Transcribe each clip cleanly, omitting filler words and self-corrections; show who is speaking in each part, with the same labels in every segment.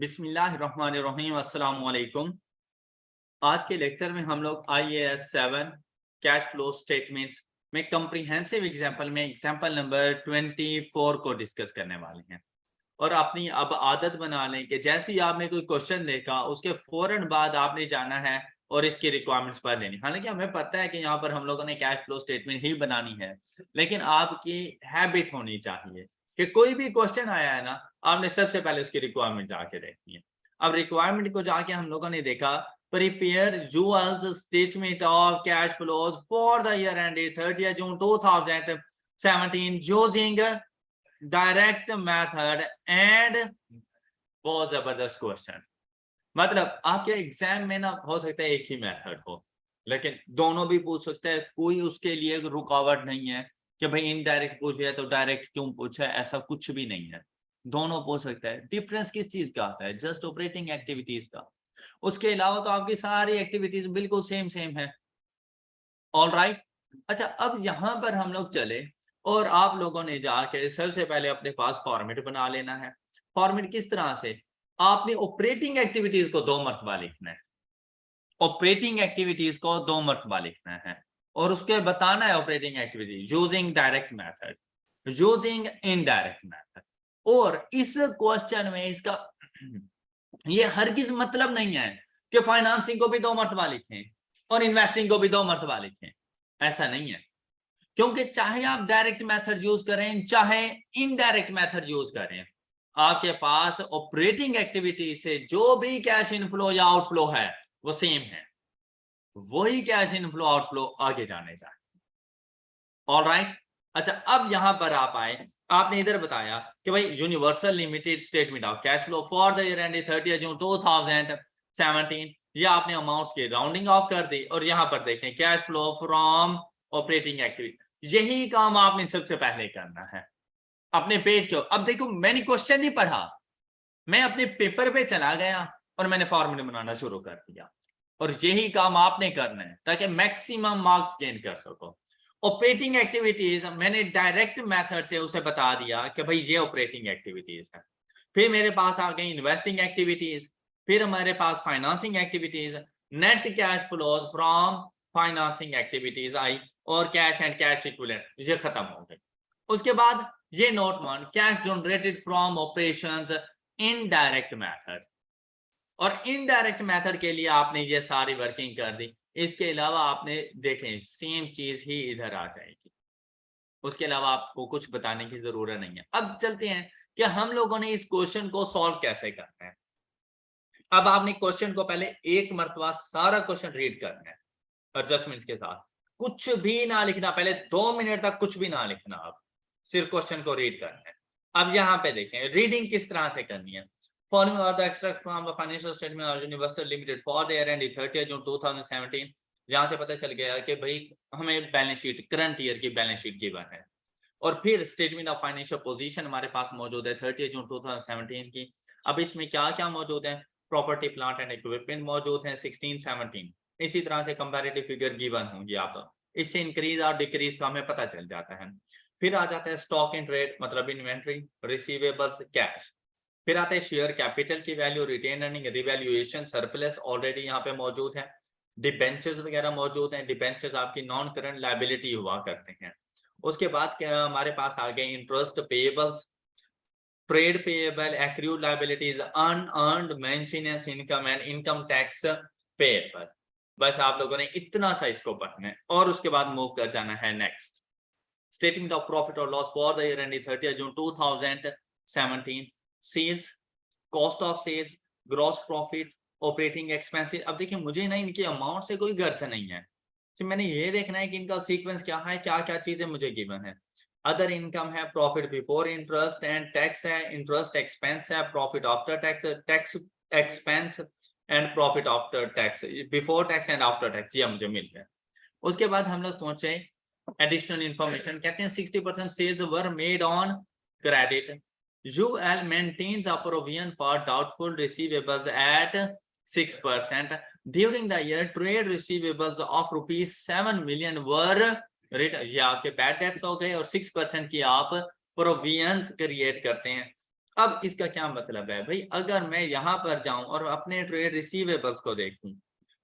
Speaker 1: बिस्मिल्लाहिर्रहमानिर्रहीम अस्सलाम वालेकुम। आज के लेक्चर में हम लोग IAS 7 कैश फ्लो स्टेटमेंट्स में कंप्रीहेंसिव एग्जांपल में एग्जांपल नंबर 24 को डिस्कस करने वाले हैं। और अपनी अब आदत बना लें कि जैसे ही आपने कोई क्वेश्चन देखा उसके फौरन बाद आपने जाना है और इसकी रिक्वायरमेंट्स पढ़ लेनी। हालांकि हमें पता है कि यहाँ पर हम लोगों ने कैश फ्लो स्टेटमेंट ही बनानी है, लेकिन आपकी हैबिट होनी चाहिए कि कोई भी क्वेश्चन आया है ना, आपने सबसे पहले उसकी रिक्वायरमेंट जाके देखनी है। अब रिक्वायरमेंट को जाके हम लोगों ने देखा, प्रिपेयर यूअल्स statement of cash flows for the year ended 30 June 2017 using direct method and बहुत जबरदस्त क्वेश्चन। मतलब आपके एग्जाम में ना हो सकता है एक ही मेथड हो, लेकिन दोनों भी पूछ सकते हैं, कोई उसके लिए रुकावट नहीं है कि भाई इनडायरेक्ट पूछ लिया तो डायरेक्ट क्यों पूछा, ऐसा कुछ भी नहीं है, दोनों पूछ सकते हैं। डिफरेंस किस चीज का आता है? जस्ट ऑपरेटिंग एक्टिविटीज का। उसके अलावा तो आपकी सारी एक्टिविटीज बिल्कुल सेम सेम है। All right. अच्छा, अब यहां पर हम लोग चले और आप लोगों ने जाके सबसे पहले अपने पास फॉर्मेट बना लेना है। फॉर्मेट किस तरह से? आपने ऑपरेटिंग एक्टिविटीज को 2 मरतबा लिखना है। ऑपरेटिंग एक्टिविटीज को 2 मरतबा लिखना है और उसके बताना है operating activity using direct method, using indirect method. और इस क्वेश्चन में इसका ये हरगिज मतलब नहीं है कि फाइनेंसिंग को भी 2 मरतबा लिखें और इन्वेस्टिंग को भी 2 मरतबा लिखें। ऐसा नहीं है, क्योंकि चाहे आप डायरेक्ट मेथड यूज करें चाहे इनडायरेक्ट मेथड यूज करें, आपके पास ऑपरेटिंग एक्टिविटी से जो भी कैश इनफ्लो या आउटफ्लो है वो सेम है, वही कैश इनफ्लो आउटफ्लो आगे जाने चाहिए। All right. अच्छा, अब यहां पर आप आए, आपने इधर बताया कि भाई universal limited statement of cash flow for the year ended 30 June 2017, ये आपने अमाउंट्स की राउंडिंग ऑफ कर दी और यहां पर देखें cash flow from operating activity. यही काम आपने सबसे पहले करना है अपने पेज के। अब देखो, मैंने क्वेश्चन नहीं पढ़ा, मैं अपने पेपर पे चला गया और मैंने फॉर्मूले बनाना शुरू कर दिया। और यही काम आपने करना है ताकि मैक्सिमम मार्क्स गेन कर सको। ऑपरेटिंग एक्टिविटीज मैंने डायरेक्ट मेथड से उसे बता दिया कि भाई ये ऑपरेटिंग एक्टिविटीज है। फिर मेरे पास आ गई इन्वेस्टिंग एक्टिविटीज, फिर हमारे पास financing activities, net cash flows from financing activities I और कैश एंड कैश इक्विवेलेंट ये खत्म हो गए। उसके बाद ये note one cash generated from operations indirect method, और इनडायरेक्ट मेथड के लिए आपने ये सारी वर्किंग कर दी। इसके अलावा आपने देखें सेम चीज ही इधर आ जाएगी, उसके अलावा आपको कुछ बताने की जरूरत नहीं है। अब चलते हैं कि हम लोगों ने इस क्वेश्चन को सॉल्व कैसे करना है। अब आपने क्वेश्चन को पहले एक मरतबा सारा क्वेश्चन रीड करना है एडजस्टमेंट्स के साथ, कुछ भी ना लिखना, पहले 2 मिनट तक कुछ भी ना लिखना, आप सिर्फ क्वेश्चन को रीड करना है। अब यहाँ पे देखें रीडिंग किस तरह से करनी है। Following are the extract from the financial statement of Universal Limited for the year ended 30 June 2017। यहाँ से पता चल गया कि भाई हमें बैलेंस शीट, करंट ईयर की बैलेंस शीट गिवन है और फिर स्टेटमेंट ऑफ फाइनेंशियल पोजीशन हमारे पास मौजूद है 30 जून 2017 की। अब इसमें क्या क्या मौजूद है? प्रॉपर्टी प्लांट एंड इक्विपमेंट मौजूद है 16 17। इसी तरह से कंपैरेटिव फिगर गिवन होंगी, आप इससे इंक्रीज और डिक्रीज का हमें पता चल जाता है। फिर आ जाता है स्टॉक इन ट्रेड मतलब इन्वेंट्री, रिसीवेबल्स, कैश। फिर आता है शेयर कैपिटल की value, retain earning, revaluation, surplus already यहाँ पे मौजूद है। डिबेंचर्स वगैरह मौजूद हैं, डिबेंचर्स आपकी नॉन करंट लायबिलिटी हुआ करते हैं। उसके बाद हमारे पास आ गए interest payables, trade payable, accrued liabilities, unearned maintenance income and income tax payable. बस आप लोगों ने इतना सा इसको पढ़ना है और उसके बाद मूव कर जाना है नेक्स्ट। स्टेटमेंट ऑफ प्रॉफिट और loss for the year ended 30 June 2017, sales, cost of sales, gross profit, operating expenses. अब देखिए मुझे ना इनके अमाउंट से कोई गर्ज नहीं है, तो मैंने ये देखना है कि इनका सीक्वेंस क्या है, क्या क्या चीजें मुझे गिवन है। अदर इनकम है, profit before interest and tax है, इंटरेस्ट एक्सपेंस है, profit after tax, tax expense and profit after tax, before tax and after tax, ये मुझे मिल गया। उसके बाद हम लोग सोचे एडिशनल इंफॉर्मेशन, कहते हैं 60% sales were made on credit. UL maintains a provision for doubtful receivables at 6%. During the year, trade receivables of rupees 7 million were written। ये आपके बैड डेट्स हो गए और 6% की आप प्रोविजंस क्रिएट करते हैं। अब इसका क्या मतलब है भाई, अगर मैं यहाँ पर जाऊं और अपने ट्रेड रिसीवेबल्स को देखूं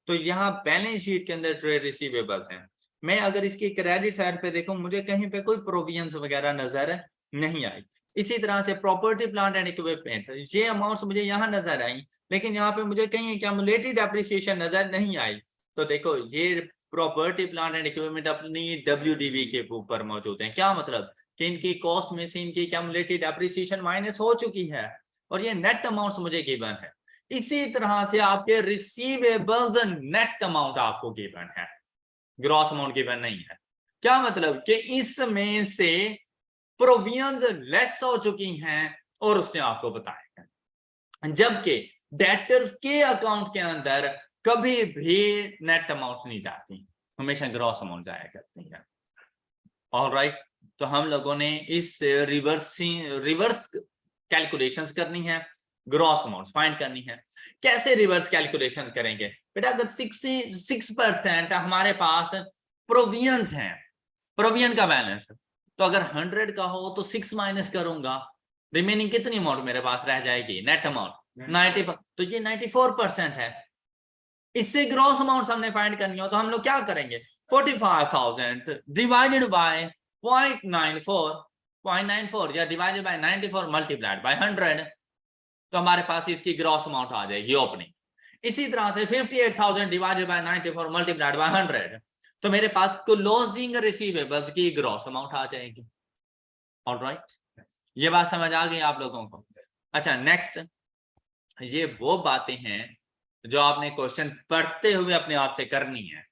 Speaker 1: तो यहाँ बैलेंस शीट के अंदर ट्रेड रिसीवेबल्स हैं। मैं अगर इसकी क्रेडिट साइड पे देखूं मुझे कहीं पे कोई प्रोविजंस वगैरह नजर नहीं आई। इसी तरह से प्रॉपर्टी प्लांट एंड इक्विपमेंट, ये अमाउंट्स मुझे यहाँ नजर आई, लेकिन यहाँ पे मुझे कहीं एक्यूमुलेटेड एप्रिसिएशन नजर नहीं आई। तो देखो ये प्रॉपर्टी प्लांट एंड इक्विपमेंट अपनी WDV के ऊपर मौजूद है। क्या मतलब कि इनकी कॉस्ट में से इनकी एक्यूमुलेटेड एप्रिसिएशन माइनस हो चुकी है और ये नेट अमाउंट्स मुझे गिवन है। इसी तरह से आपके रिसीवेबल्स नेट अमाउंट आपको गिवन है, ग्रॉस अमाउंट गिवन नहीं है। क्या मतलब कि इसमें से प्रोविजंस लेस हो चुकी हैं और उसने आपको बताया है, जबकि डेटर्स के अकाउंट के अंदर कभी भी नेट अमाउंट नहीं जाती, हमेशा ग्रॉस अमाउंट जाया करती है। ऑलराइट, तो हम लोगों ने इस रिवर्स कैलकुलेशंस करनी है, ग्रॉस अमाउंट फाइंड करनी है। कैसे रिवर्स कैलकुलेशंस करेंगे बेटा, अगर 6% हमारे पास प्रोविजंस हैं, प्रोविजन का बैलेंस, तो अगर 100 का हो तो 6 माइनस करूंगा, रिमेनिंग कितनी अमाउंट मेरे पास रह जाएगी, नेट अमाउंट 94, तो ये 94% है। इससे ग्रॉस अमाउंट हमने फाइंड करनी हो तो हम लोग क्या करेंगे, 45,000 डिवाइडेड बाय 0.94 या डिवाइडेड बाय 94 मल्टीप्लाइड बाय 100, तो हमारे पास इसकी ग्रॉस अमाउंट आ जाएगी ओपनिंग। इसी तरह से 58,000 डिवाइडेड बाय 94 मल्टीप्लाइड बाय 100, तो मेरे पास क्लोजिंग रिसीवेबल्स की ग्रॉस अमाउंट आ जाएगी। ऑलराइट, ये बात समझ आ गई आप लोगों को। अच्छा नेक्स्ट, ये वो बातें हैं जो आपने क्वेश्चन पढ़ते हुए अपने आप से करनी है।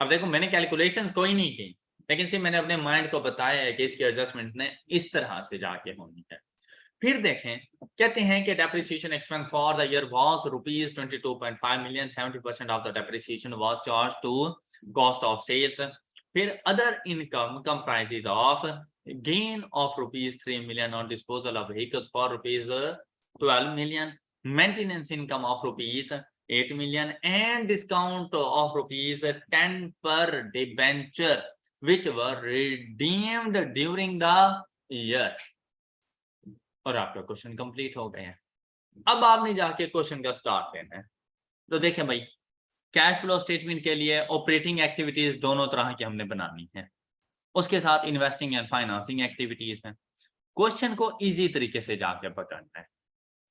Speaker 1: अब देखो मैंने कैलकुलेशंस कोई नहीं की, लेकिन सिर्फ मैंने अपने माइंड को बताया है कि इसके एडजस्टमेंट्स ने इस तरह से जाके होनी है। फिर देखें, कहते हैं कि depreciation expense for the year was ₹22.5 million, 70% of the depreciation was charge to cost of sales. फिर other income comprises of gain of ₹3 million on disposal of vehicles for ₹12 million, maintenance income of ₹8 million and discount of ₹10 per debenture which were redeemed during the year। और आपका question complete हो गया है। अब आपने जाके question का start लेना है। तो देखें भाई, कैश फ्लो स्टेटमेंट के लिए ऑपरेटिंग एक्टिविटीज दोनों तरह की हमने बनानी है, उसके साथ इन्वेस्टिंग एंड फाइनेंसिंग एक्टिविटीज हैं। क्वेश्चन को इजी तरीके से जाके पकड़ना है।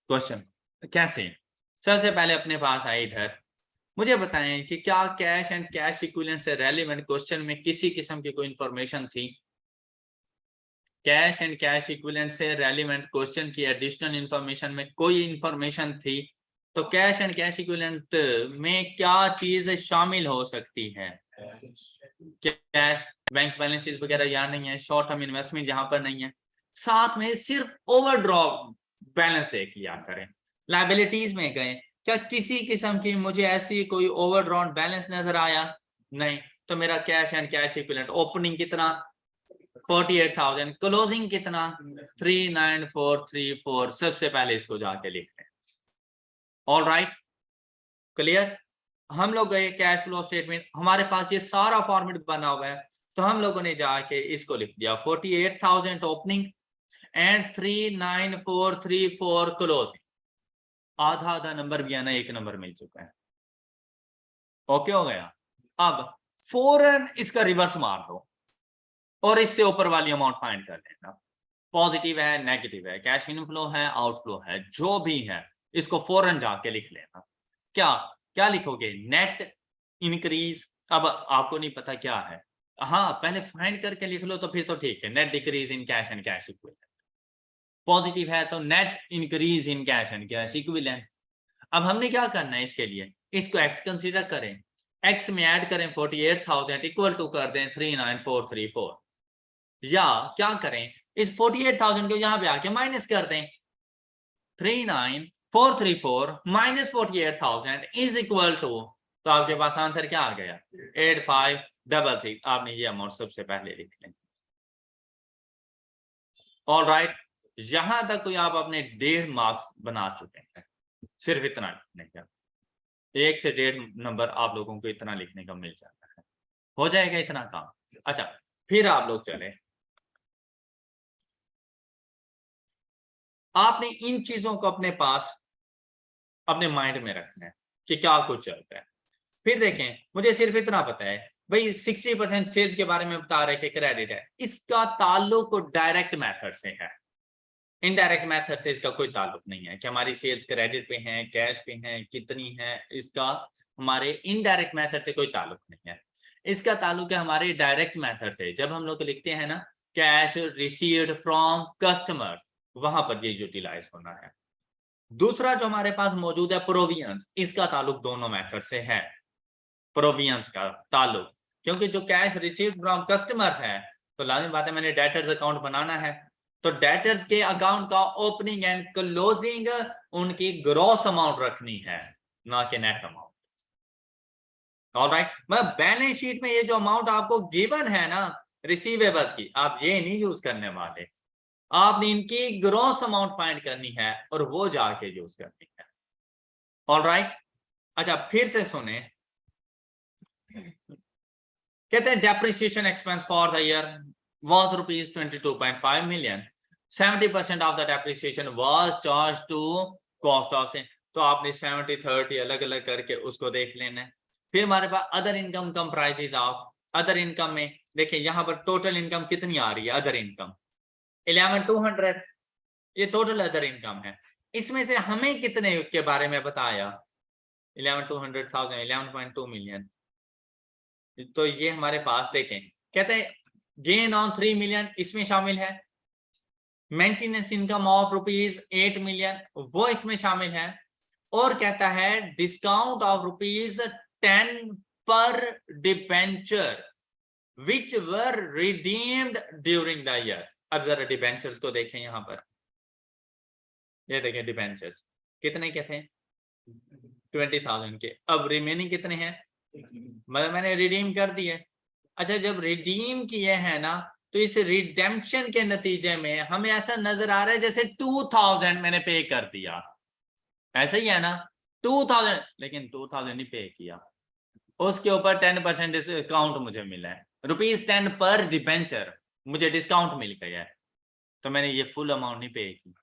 Speaker 1: क्वेश्चन कैसे, सबसे पहले अपने पास आए इधर, मुझे बताएं कि क्या कैश एंड कैश इक्विवेलेंट से रेलेवेंट क्वेश्चन में किसी किस्म की कोई इंफॉर्मेशन थी, कैश एंड कैश इक्विवेलेंट से रेलेवेंट क्वेश्चन की एडिशनल इंफॉर्मेशन में कोई इंफॉर्मेशन थी, तो कैश एंड कैश इक्विवेलेंट में क्या चीज शामिल हो सकती है, कैश बैंक बैलेंसेस वगैरह यहाँ नहीं है, शॉर्ट टर्म इन्वेस्टमेंट यहाँ पर नहीं है, साथ में सिर्फ ओवरड्रॉ बैलेंस देख लिया करें। लायबिलिटीज में गए, क्या किसी किस्म की मुझे ऐसी कोई ओवरड्रॉन बैलेंस नजर आया, नहीं, तो मेरा cash and cash equivalent opening कितना 48,000, क्लोजिंग कितना 39,434, सबसे पहले इसको जाके लिख लें। Alright, clear. हम लोग गए कैश फ्लो स्टेटमेंट, हमारे पास ये सारा फॉर्मेट बना हुआ है, तो हम लोगों ने जाके इसको लिख दिया 48,000 ओपनिंग एंड 39,434 क्लोजिंग। आधा आधा नंबर भी आना, एक नंबर मिल चुका है। ओके हो गया। अब फौरन इसका रिवर्स मार दो और इससे ऊपर वाली अमाउंट फाइंड कर लेना, पॉजिटिव है नेगेटिव है, कैश इनफ्लो है आउटफ्लो है, जो भी है इसको फौरन जाके लिख लेना। क्या क्या लिखोगे, नेट इंक्रीज, अब आपको नहीं पता क्या है, हाँ पहले फाइंड करके लिख लो तो फिर तो ठीक है, net decrease in cash and cash equivalent. Positive है तो net increase in cash and cash equivalent. अब हमने क्या करना है इसके लिए, इसको एक्स कंसीडर करें, एक्स में ऐड करें 48,000 इक्वल टू कर दें 39,434, या क्या करें इस 48,000 को यहां पे आके माइनस कर दें, 39,434 माइनस 48,000 इज इक्वल टू, तो आपके पास आंसर क्या आ गया 8566। आपने ये अमाउंट सबसे पहले लिख लें। ऑलराइट, यहां तक कोई आप अपने 1.5 मार्क्स बना चुके हैं, सिर्फ इतना लिखने का, 1 से 1.5 नंबर आप लोगों को इतना लिखने का मिल जाता है, हो जाएगा इतना काम। अच्छा फिर आप लोग चले आपने इन चीजों को अपने पास अपने माइंड में रखना है कि क्या कुछ चल रहा है। फिर देखें, मुझे सिर्फ इतना पता है भाई 60% सेल्स के बारे में बता रहे कि क्रेडिट है, इसका ताल्लुक डायरेक्ट मेथड से है, इनडायरेक्ट मेथड से इसका कोई ताल्लुक नहीं है कि हमारी सेल्स क्रेडिट पे है, कैश पे है, कितनी है, इसका हमारे इनडायरेक्ट मेथड से कोई ताल्लुक नहीं है। इसका ताल्लुक है हमारे डायरेक्ट मेथड से। जब हम लोग लिखते हैं ना कैश रिसीव्ड फ्रॉम कस्टमर, वहां पर ये यूटिलाइज होना है। दूसरा जो हमारे पास मौजूद है प्रोविजंस, इसका ताल्लुक दोनों मेथड से है, प्रोविजंस का ताल्लुक, क्योंकि जो कैश रिसीव्ड फ्रॉम कस्टमर्स है तो लाजिम बात है मैंने डेटर्स अकाउंट बनाना है, तो डेटर्स के अकाउंट का ओपनिंग एंड क्लोजिंग उनकी ग्रॉस अमाउंट रखनी है, ना कि नेट अमाउंट। ऑलराइट, मैं बैलेंस शीट में ये जो अमाउंट आपको गिवन है ना रिसीवेबल्स की, आप ये नहीं यूज करने वाले, आपने इनकी ग्रॉस अमाउंट फाइंड करनी है और वो जाके यूज करनी है। ऑलराइट, अच्छा फिर से सुने, कहते हैं depreciation expense for the year was rupees 22.5 million. 70% of the depreciation was charged to cost of sale. तो आपने 70-30 अलग अलग करके उसको देख लेना है। फिर हमारे पास other income comprises of, other income में देखिए यहाँ पर टोटल इनकम कितनी आ रही है, अदर इनकम 11,200, ये टोटल अदर इनकम है। इसमें से हमें कितने के बारे में बताया, 11,200,000, 11.2 मिलियन, तो ये हमारे पास देखें, कहते हैं गेन ऑन 3 मिलियन इसमें शामिल है, maintenance income of rupees 8 million वो इसमें शामिल है, और कहता है डिस्काउंट ऑफ रुपीज 10 पर debenture which were redeemed during the year. अब जरा डिबेंचर्स को देखें, यहां पर ये देखें डिबेंचर्स कितने के थे, 20,000 के, अब रिमेनिंग कितने हैं, मतलब मैंने रिडीम कर दिए। अच्छा जब रिडीम किए हैं ना, तो इस रिडेम्पशन के नतीजे में हमें ऐसा नजर आ रहा है जैसे 2,000 मैंने पे कर दिया, ऐसा ही है ना, 2,000, लेकिन 2,000 नहीं पे किया, उसके ऊपर 10% डिस्काउंट मुझे मिला है, ₹10 पर डिबेंचर मुझे डिस्काउंट मिल गया है, तो मैंने ये फुल अमाउंट नहीं पे की,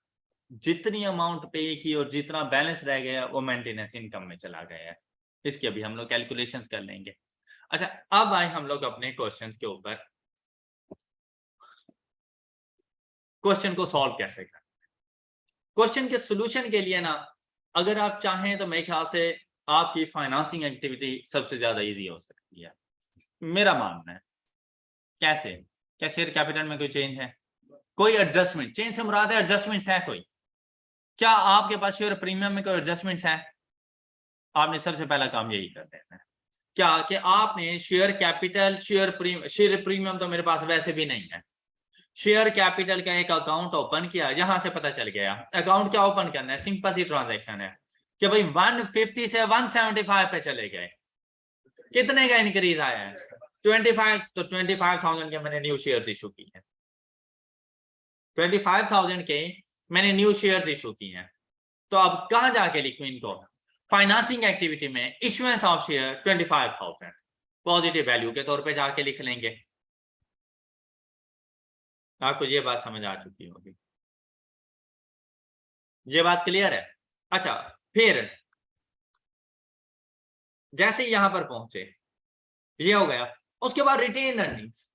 Speaker 1: जितनी अमाउंट पे की और जितना बैलेंस रह गया वो मेंटेनेंस इनकम में चला गया है। इसकी अभी हम लोग कैलकुलेशंस कर लेंगे। अच्छा अब आए हम लोग अपने क्वेश्चंस के ऊपर, क्वेश्चन को सॉल्व कैसे करें। क्वेश्चन के सॉल्यूशन के लिए ना अगर आप चाहें तो मेरे ख्याल से आपकी फाइनेंसिंग एक्टिविटी सबसे ज्यादा इजी हो सकती है, मेरा मानना है। कैसे, क्या शेयर कैपिटल में कोई चेंज है, कोई एडजस्टमेंट, चेंज से मुराद है एडजस्टमेंट्स है कोई, क्या आपके पास शेयर प्रीमियम में कोई एडजस्टमेंट्स है, आपने सबसे पहला काम यही कर देना है क्या कि आपने शेयर कैपिटल, शेयर प्रीमियम तो मेरे पास वैसे भी नहीं है, शेयर कैपिटल का एक अकाउंट ओपन किया, यहां से पता चल गया अकाउंट क्या ओपन करना है, सिंपल सी ट्रांजैक्शन है कि भाई 150 से 175 पे चले गए, कितने का इंक्रीज आया है 25, तो 25,000 के मैंने न्यू शेयर्स इशू की है, 25,000 के मैंने न्यू शेयर्स इशू की हैं। तो अब कहां जाके लिखूं इनको, फाइनेंसिंग एक्टिविटी में issuance of share 25,000 positive value के तौर पे जाके लिख लेंगे। आपको ये बात समझ आ चुकी होगी, ये बात क्लियर है। अच्छा फिर जैसे यहां पर पहुंचे ये हो गया, उसके बाद retain earnings,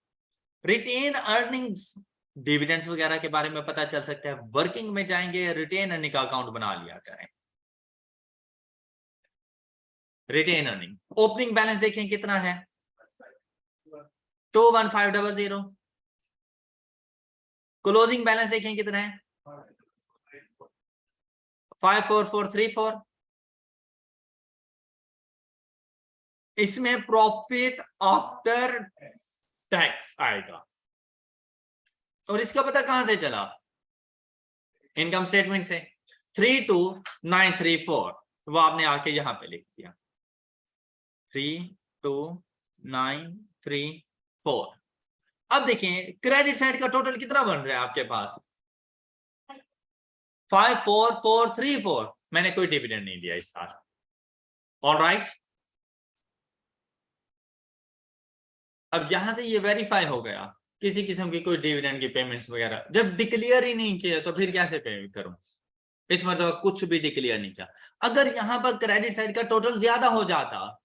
Speaker 1: retain earnings dividends वगैरह के बारे में पता चल सकता है, वर्किंग में जाएंगे रिटेन अर्निंग का अकाउंट बना लिया करें। रिटेन अर्निंग ओपनिंग बैलेंस देखें कितना है 21500, क्लोजिंग बैलेंस देखें कितना है 54434, इसमें प्रॉफिट आफ्टर टैक्स आएगा, और इसका पता कहां से चला, इनकम स्टेटमेंट से 32934, वो आपने आके यहां पे लिख दिया 32934। अब देखें क्रेडिट साइड का टोटल कितना बन रहा है आपके पास 54434, मैंने कोई डिविडेंड नहीं दिया इस साल। ऑलराइट, अब यहां से ये वेरीफाई हो गया किसी किस्म की कोई डिविडेंड की पेमेंट्स वगैरह जब डिक्लेयर ही नहीं किया तो फिर कैसे पे करूं? इस मतलब कुछ भी डिक्लेयर नहीं किया। अगर यहां पर क्रेडिट साइड का टोटल ज्यादा हो जाता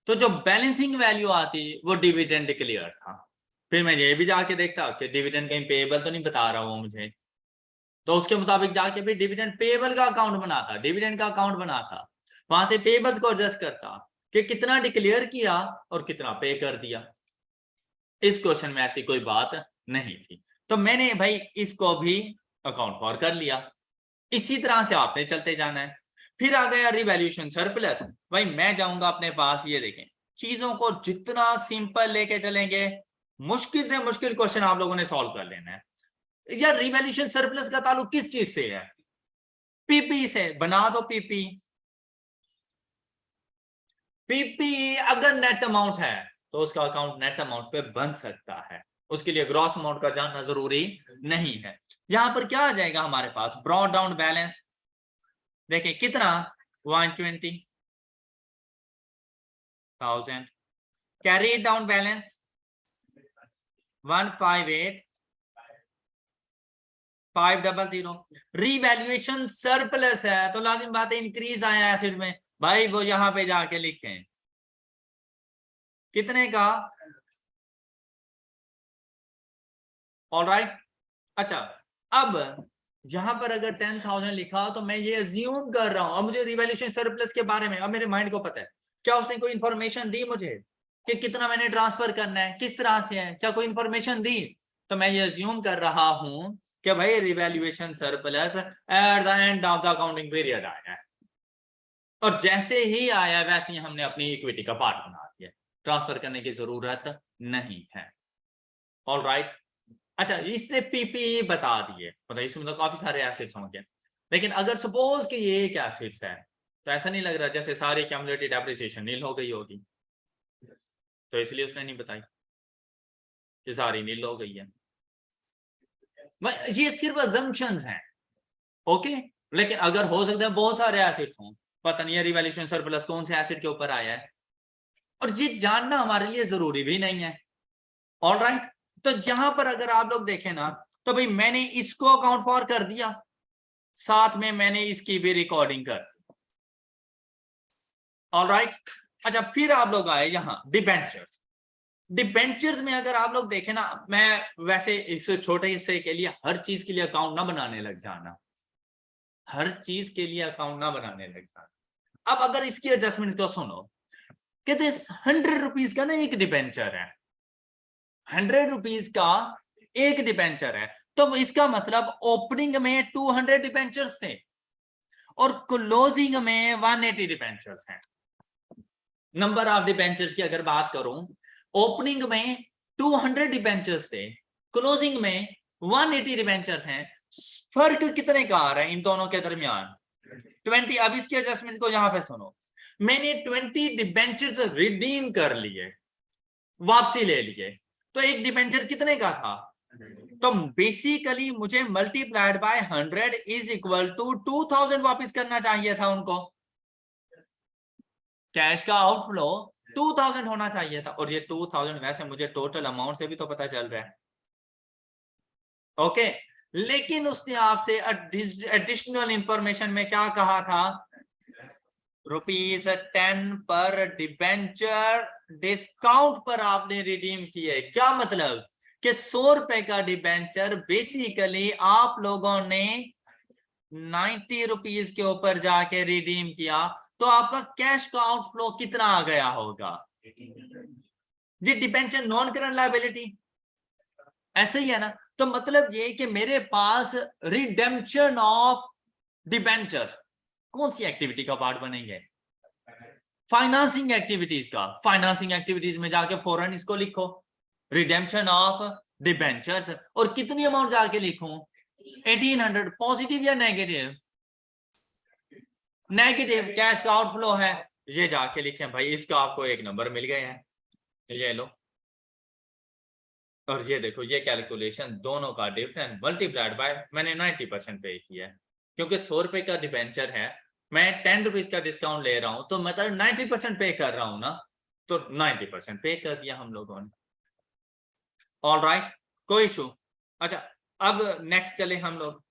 Speaker 1: तो जो बैलेंसिंग वैल्यू आती वो डिविडेंड डिक्लेयर था, फिर मैं ये भी जाके देखता कि डिविडेंड कहीं पेएबल तो नहीं बता रहा हूं मुझे, तो उसके मुताबिक जाके भी डिविडेंड पेएबल का अकाउंट बनाता, डिविडेंड का अकाउंट बनाता, वहां से पेएबल्स को एडजस्ट करता कि कितना डिक्लेयर किया और कितना पे कर दिया। इस क्वेश्चन में ऐसी कोई बात नहीं थी, तो मैंने भाई इसको भी अकाउंट फॉर कर लिया। इसी तरह से आपने चलते जाना है। फिर आ गया रिवैल्यूएशन सरप्लस। भाई मैं जाऊंगा अपने पास, ये देखें चीजों को जितना सिंपल लेके चलेंगे मुश्किल से मुश्किल क्वेश्चन आप लोगों ने सॉल्व कर लेना है। यार रिवैल्यूएशन सरप्लस का ताल्लुक किस चीज से है? पीपी से। बना दो पीपी। पीपी अगर नेट अमाउंट है तो उसका अकाउंट नेट अमाउंट पे बन सकता है, उसके लिए ग्रॉस अमाउंट का जानना जरूरी नहीं है। यहां पर क्या आ जाएगा हमारे पास? ब्रॉड डाउन बैलेंस देखिए कितना 120,000, carry down balance 158,500। Revaluation surplus है तो लाजिम बात है इंक्रीज आया एसिड में, भाई वो यहां पे जाके लिखें कितने का। ऑलराइट। अच्छा अब यहां पर अगर 10,000 लिखा तो मैं ये अज्यूम कर रहा हूं, अब मुझे रिवैल्यूएशन सरप्लस के बारे में अब मेरे माइंड को पता है, क्या उसने कोई इंफॉर्मेशन दी मुझे कि कितना मैंने ट्रांसफर करना है, किस तरह से है, क्या कोई इंफॉर्मेशन दी? तो मैं ये अज्यूम कर रहा हूं कि भाई revaluation surplus at the end of the accounting period आया है, और जैसे ही आया वैसे ही हमने अपनी इक्विटी का पार्ट बना दिया, ट्रांसफर करने की जरूरत नहीं है। ऑलराइट। अच्छा इसने पीपी बता दिए, मतलब इसमें तो काफी सारे एसेट्स होंगे, लेकिन अगर सपोज कि ये एक एसेट्स है तो ऐसा नहीं लग रहा जैसे सारी क्यूमुलेटेड डेप्रिसिएशन नील हो गई होगी, तो इसलिए उसने नहीं बताई कि सारी नील हो गई है। ये सिर्फ अजम्पशंस हैं, ओके। लेकिन अगर हो सकता है बहुत सारे एसेट्स हों, पता नहीं है रिवैल्यूएशन सरप्लस कौन से एसेट के ऊपर आया है, और ये जानना हमारे लिए जरूरी भी नहीं है। ऑलराइट। तो यहां पर अगर आप लोग देखें ना तो भाई मैंने इसको अकाउंट फॉर कर दिया, साथ में मैंने इसकी भी रिकॉर्डिंग कर दी। ऑलराइट। अच्छा फिर आप लोग आए यहां डिबेंचर्स। डिबेंचर्स में अगर आप लोग देखें ना, मैं वैसे इस छोटे हिस्से के लिए हर चीज के लिए अकाउंट ना बनाने लग जाना, हर चीज के लिए अकाउंट ना बनाने लग जाना। अब अगर इसकी एडजस्टमेंट को सुनो, कहते 100 रुपीज का ना एक डिबेंचर है, 100 रुपीज का एक डिबेंचर है, तो इसका मतलब ओपनिंग में 200 डिबेंचर्स थे और क्लोजिंग में 180 डिबेंचर्स हैं। नंबर ऑफ डिबेंचर्स की अगर बात करूं, ओपनिंग में 200 डिबेंचर्स थे, क्लोजिंग में 180 डिबेंचर्स हैं। फर्क कितने का आ रहा है इन दोनों के दरमियान? 20। अब इसके एडजस्टमेंट को यहां पे सुनो, मैंने 20 डिबेंचर्स रिडीम कर लिए, वापसी ले लिए, तो एक डिबेंचर कितने का था? तो बेसिकली मुझे multiplied by 100 is equal to 2000 वापस करना चाहिए था उनको। कैश का आउटफ्लो 2000 होना चाहिए था, और ये 2000 वैसे मुझे टोटल अमाउंट से भी तो पता चल रहा है, ओके। लेकिन उसने आपसे एडिशनल इंफॉर्मेशन में क्या कहा था? ₹10 पर डिबेंचर डिस्काउंट पर आपने रिडीम किए। क्या मतलब कि 100 रुपए का डिबेंचर बेसिकली आप लोगों ने 90 रुपीज के ऊपर जाके रिडीम किया, तो आपका कैश का आउटफ्लो कितना आ गया होगा? जी डिबेंचर नॉन करंट लायबिलिटी, ऐसे ही है ना। तो मतलब ये कि मेरे पास रिडेम्पशन ऑफ डिबेंचर कौन सी एक्टिविटी का पार्ट बनेंगे? फाइनेंसिंग एक्टिविटीज का। फाइनेंसिंग एक्टिविटीज में जाके फौरन इसको लिखो, रिडेम्पशन ऑफ डिबेंचर्स, और कितनी अमाउंट जाके लिखूं? 1800। पॉजिटिव या नेगेटिव? नेगेटिव कैश का आउटफ्लो है, ये जाके लिखें भाई, इसका आपको एक नंबर मिल गए हैं, ये लो। और ये देखो ये कैलकुलेशन दोनों का डिफरेंस मल्टीप्लाइड बाय मैंने 90% पे किया है, क्योंकि 100 रुपए का डिबेंचर है, मैं 10 रुपीज का डिस्काउंट ले रहा हूं, तो मतलब 90% पे कर रहा हूं ना, तो 90% पे कर दिया हम लोगों ने। All right. कोई इशू? अच्छा, अब नेक्स्ट चले हम लोग।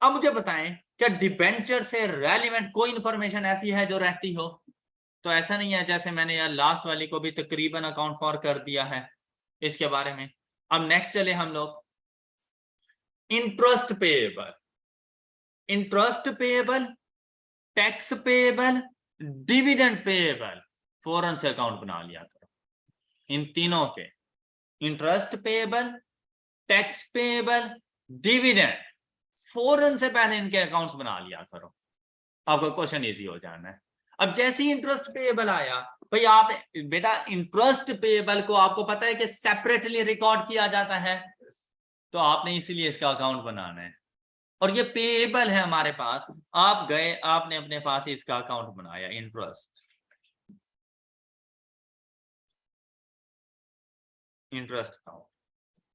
Speaker 1: अब मुझे बताएं, क्या डिबेंचर से रेलिवेंट कोई इंफॉर्मेशन ऐसी है जो रहती हो? तो ऐसा नहीं है, जैसे मैंने यार लास्ट वाली को भी तकरीबन अकाउंट फॉर कर दिया है इसके बारे में। अब नेक्स्ट चले हम लोग, interest payable, interest payable, tax payable, dividend payable, फौरन से अकाउंट बना लिया करो इन तीनों के। Interest payable, tax payable, dividend, फौरन से पहले इनके अकाउंट्स बना लिया करो, आपका क्वेश्चन इजी हो जाना है। अब जैसे ही इंटरेस्ट पेएबल आया, भाई आप बेटा इंटरेस्ट पेएबल को आपको पता है कि सेपरेटली रिकॉर्ड किया जाता है, तो आपने इसीलिए इसका अकाउंट बनाना है। और ये पेएबल है हमारे पास, आप गए आपने अपने पास इसका अकाउंट बनाया, इंटरेस्ट अकाउंट।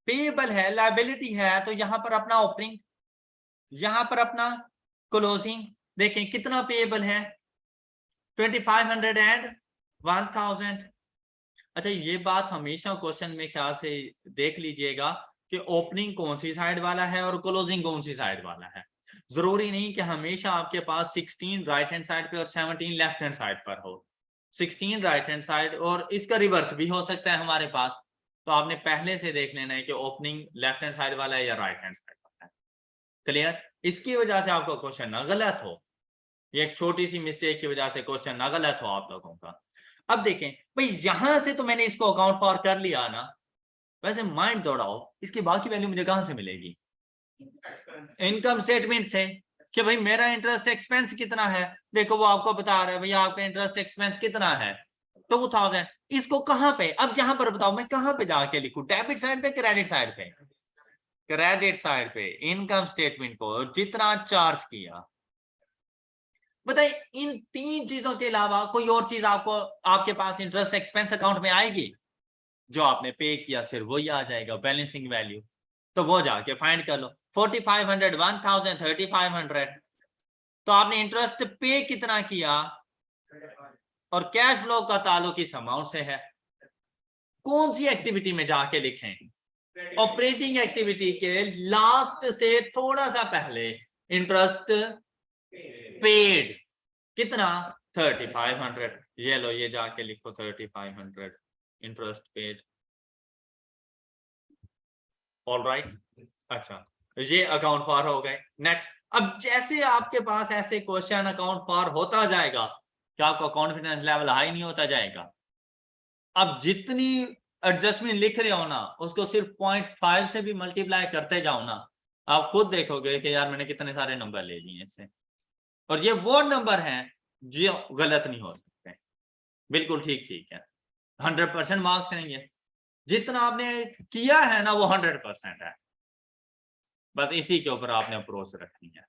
Speaker 1: पेएबल है, लायबिलिटी है, तो यहां पर अपना ओपनिंग, यहां पर अपना क्लोजिंग। देखें कितना पेएबल है, 2500 एंड 1000। अच्छा, ये बात हमेशा क्वेश्चन में ख्याल से देख लीजिएगा कि ओपनिंग कौन सी साइड वाला है और क्लोजिंग कौन सी साइड वाला है। जरूरी नहीं कि हमेशा आपके पास 16 राइट हैंड साइड पे और 17 लेफ्ट हैंड साइड पर हो। 16 राइट हैंड साइड और इसका रिवर्स भी हो सकता है हमारे पास, तो आपने पहले से देख लेना है कि ओपनिंग लेफ्ट हैंड साइड वाला है या राइट हैंड साइड वाला है। क्लियर? इसकी वजह से आपका क्वेश्चन ना गलत हो, ये एक छोटी सी मिस्टेक की वजह से क्वेश्चन ना गलत हो आप लोगों का। अब देखें भाई, यहां से तो मैंने इसको अकाउंट फॉर कर लिया ना, वैसे माइंड दौड़ाओ इसकी बाकी वैल्यू मुझे कहां से मिलेगी? इनकम स्टेटमेंट से, कि भाई मेरा इंटरेस्ट एक्सपेंस कितना है। देखो वो आपको बता रहा है भैया आपका इंटरेस्ट एक्सपेंस कितना है, 2000। इसको कहां पे, अब यहां पर बताओ मैं कहां पे जाके लिखूं, डेबिट साइड पे क्रेडिट साइड पे? क्रेडिट साइड पे इनकम स्टेटमेंट को जितना चार्ज किया। बताइए इन तीन चीजों के अलावा कोई और चीज आपको आपके पास इंटरेस्ट एक्सपेंस अकाउंट में आएगी? जो आपने पे किया सिर्फ वही आ जाएगा, बैलेंसिंग वैल्यू। तो वो जाके फाइंड कर लो, 4500, 1000, 3500। तो आपने इंटरेस्ट पे कितना किया और कैश फ्लो का ताल्लुक इस अमाउंट से है। कौन सी एक्टिविटी में जाके लिखें? ऑपरेटिंग एक्टिविटी के लास्ट से थोड़ा सा पहले इंटरेस्ट पेड कितना, 3500। ये लो ये जाके लिखो 3500 इंटरेस्ट पेड। ऑल राइट, अच्छा ये अकाउंट फॉर हो गए। नेक्स्ट, अब जैसे आपके पास ऐसे क्वेश्चन अकाउंट फॉर होता जाएगा, क्या आपका कॉन्फिडेंस लेवल हाई नहीं होता जाएगा? अब जितनी एडजस्टमेंट लिख रहे हो ना, उसको सिर्फ 0.5 से भी मल्टीप्लाई करते जाओ ना, आप खुद देखोगे कि यार मैंने कितने सारे नंबर ले लिए इससे। और ये वो नंबर हैं जो गलत नहीं हो सकते, बिल्कुल ठीक ठीक है। 100% मार्क्स हैं ये, जितना आपने किया है ना वो 100% है। बस इसी के ऊपर आपने अप्रोच रखनी है।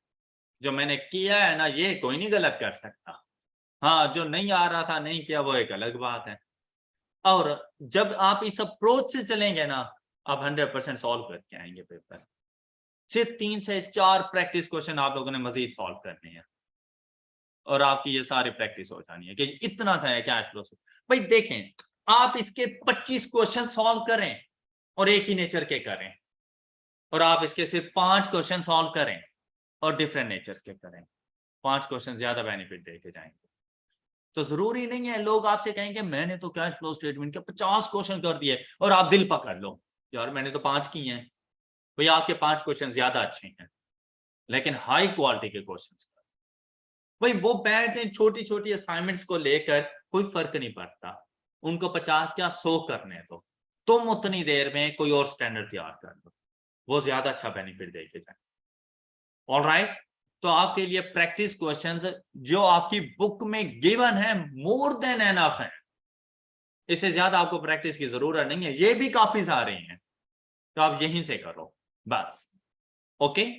Speaker 1: जो मैंने किया है ना ये कोई नहीं गलत कर सकता। हाँ, जो नहीं आ रहा था नहीं किया वो एक अलग बात है। और जब आप इस अप्रोच से चलेंगे ना, आप 100% सॉल्व करके आएंगे पेपर। सिर्फ 3 से 4 प्रैक्टिस क्वेश्चन आप लोगों ने मजीद सॉल्व करने हैं और आपकी ये सारी प्रैक्टिस हो जानी है कि इतना सा है कैश फ्लो से। भाई देखें, आप इसके 25 क्वेश्चन सॉल्व करें और एक ही नेचर के करें, और आप इसके सिर्फ 5 क्वेश्चन सॉल्व करें और डिफरेंट नेचर्स के करें, 5 क्वेश्चन ज्यादा बेनिफिट देके जाएंगे। तो जरूरी नहीं है लोग आपसे कहेंगे मैंने तो कैश फ्लो स्टेटमेंट के 50 क्वेश्चन कर दिए और आप दिल पकड़ लो यार मैंने तो 5 किए हैं। भैया आपके 5 क्वेश्चन ज्यादा अच्छे हैं, लेकिन हाई क्वालिटी के क्वेश्चन। भाई वो बैच इन छोटी छोटी असाइनमेंट्स को लेकर कोई फर्क नहीं पड़ता, उनको 50 क्या 100 करने दो, तुम उतनी देर में कोई और स्टैंडर्ड तैयार कर दो, वो ज्यादा अच्छा बेनिफिट देके जाए। ऑलराइट, तो आपके लिए प्रैक्टिस क्वेश्चंस जो आपकी बुक में गिवन है मोर देन एनफ है, इससे ज्यादा आपको प्रैक्टिस की जरूरत नहीं है, ये भी काफी सारे हैं, तो आप यहीं से करो बस। ओके,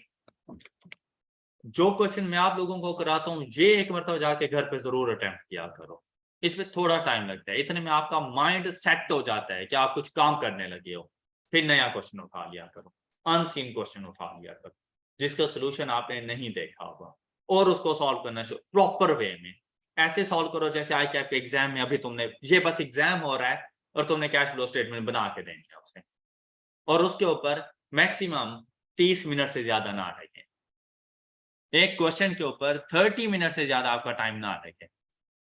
Speaker 1: जो क्वेश्चन मैं आप लोगों को कराता हूं ये एक मरतबा जाके घर पे जरूर अटेम्प्ट किया करो, इसमें थोड़ा टाइम लगता है, इतने में आपका माइंड सेट हो जाता है कि आप कुछ काम करने लगे हो। फिर नया क्वेश्चन उठा लिया करो, अनसीन क्वेश्चन उठा लिया करो जिसका सोल्यूशन आपने नहीं देखा होगा, और उसको सॉल्व करना प्रॉपर वे में। ऐसे सॉल्व करो जैसे आई कैप के एग्जाम में अभी तुमने, ये बस एग्जाम हो रहा है और तुमने कैश फ्लो स्टेटमेंट बना के देनी है उसे, और उसके ऊपर मैक्सिमम 30 मिनट से ज्यादा ना लगे। एक क्वेश्चन के ऊपर 30 मिनट से ज्यादा आपका टाइम ना लगे।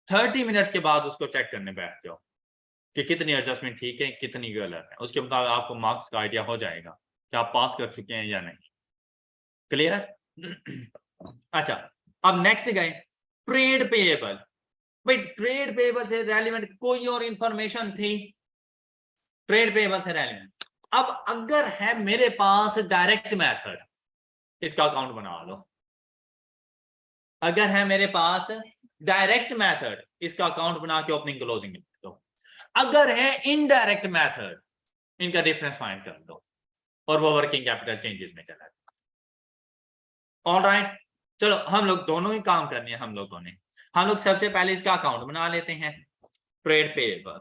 Speaker 1: 30 मिनट्स के बाद उसको चेक करने बैठ जाओ कि कितनी एडजस्टमेंट ठीक है, कितनी गलत है। उसके मुताबिक आपको मार्क्स का आइडिया हो जाएगा कि आप पास कर चुके हैं या नहीं। क्लियर? अच्छा, अब नेक्स्ट गए ट्रेड पेएबल। भाई ट्रेड पेएबल से रेलिवेंट कोई और इंफॉर्मेशन थी? ट्रेड पेएबल से रेलिवेंट अब अगर है मेरे पास डायरेक्ट मेथड, इसका अकाउंट बना लो। अगर है मेरे पास डायरेक्ट मेथड, इसका अकाउंट बना के ओपनिंग क्लोजिंग लिख दो। अगर है इनडायरेक्ट मेथड, इनका डिफरेंस फाइंड कर दो और वो वर्किंग कैपिटल चेंजेस में चला जाए। ऑलराइट, चलो हम लोग दोनों ही काम करने हैं हम लोगों ने। हम लोग सबसे पहले इसका अकाउंट बना लेते हैं, ट्रेड पेएबल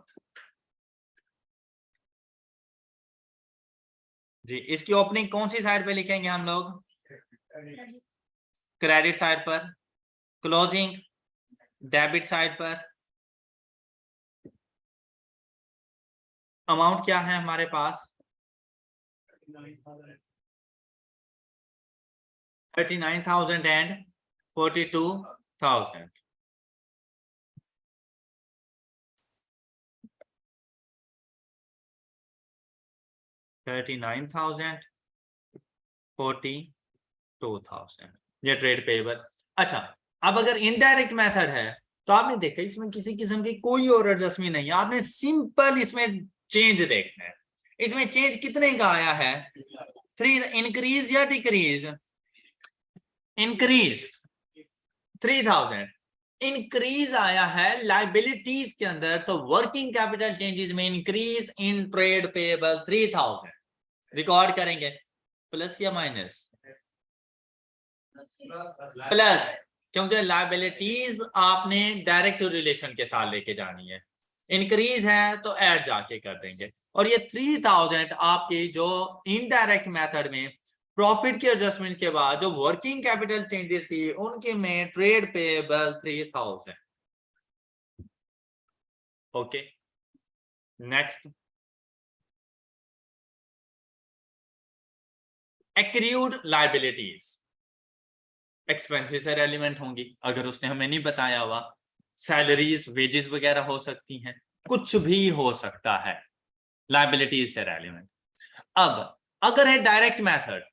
Speaker 1: जी। इसकी ओपनिंग कौन सी साइड पे लिखेंगे हम लोग? क्रेडिट साइड पर। क्लोजिंग डेबिट साइड पर। अमाउंट क्या है हमारे पास? 39,000 एंड 42,000। ये ट्रेड पेएबल। अच्छा, अब अगर इनडायरेक्ट मेथड है तो आपने देखा इसमें किसी किस्म की कोई और एडजस्टमेंट नहीं है। आपने सिंपल इसमें चेंज देखना है। इसमें चेंज कितने का आया है? 3। इंक्रीज या डिक्रीज? इंक्रीज 3,000। इंक्रीज आया है लाइबिलिटीज के अंदर, तो वर्किंग कैपिटल चेंजेस में increase in trade payable 3,000 record करेंगे। प्लस या माइनस? प्लस, क्योंकि लाइबिलिटीज आपने डायरेक्ट रिलेशन के साथ लेके जानी है। इंक्रीज है तो ऐड जाके कर देंगे। और ये 3,000 आपकी जो इनडायरेक्ट मेथड में प्रॉफिट की एडजस्टमेंट के बाद जो वर्किंग कैपिटल चेंजेस थी उनके में trade payable 3,000। Okay, next accrued liabilities. Expenses से रेलिवेंट होंगी अगर उसने हमें नहीं बताया हुआ। सैलरीज वेजेस वगैरह हो सकती हैं, कुछ भी हो सकता है लाइबिलिटीज से रेलिवेंट। अब अगर है डायरेक्ट मेथड,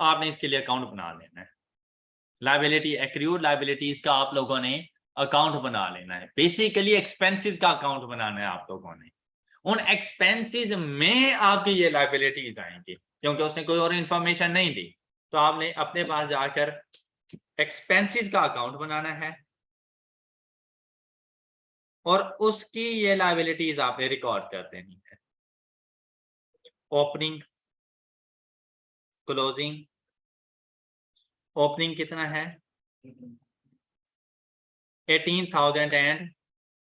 Speaker 1: आपने इसके लिए अकाउंट बना लेना है। लाइबिलिटी एक्रूड लाइबिलिटीज का आप लोगों ने अकाउंट बना लेना है। बेसिकली एक्सपेंसेस का अकाउंट बनाना है आप लोगों ने। उन एक्सपेंसेस में आपकी ये लाइबिलिटीज आएंगी क्योंकि उसने कोई और इंफॉर्मेशन नहीं दी। तो आपने अपने पास जाकर एक्सपेंसेस का अकाउंट बनाना है और उसकी ये लाइबिलिटीज आपने रिकॉर्ड कर देनी है। Opening closing. ओपनिंग कितना है? 18,000 एंड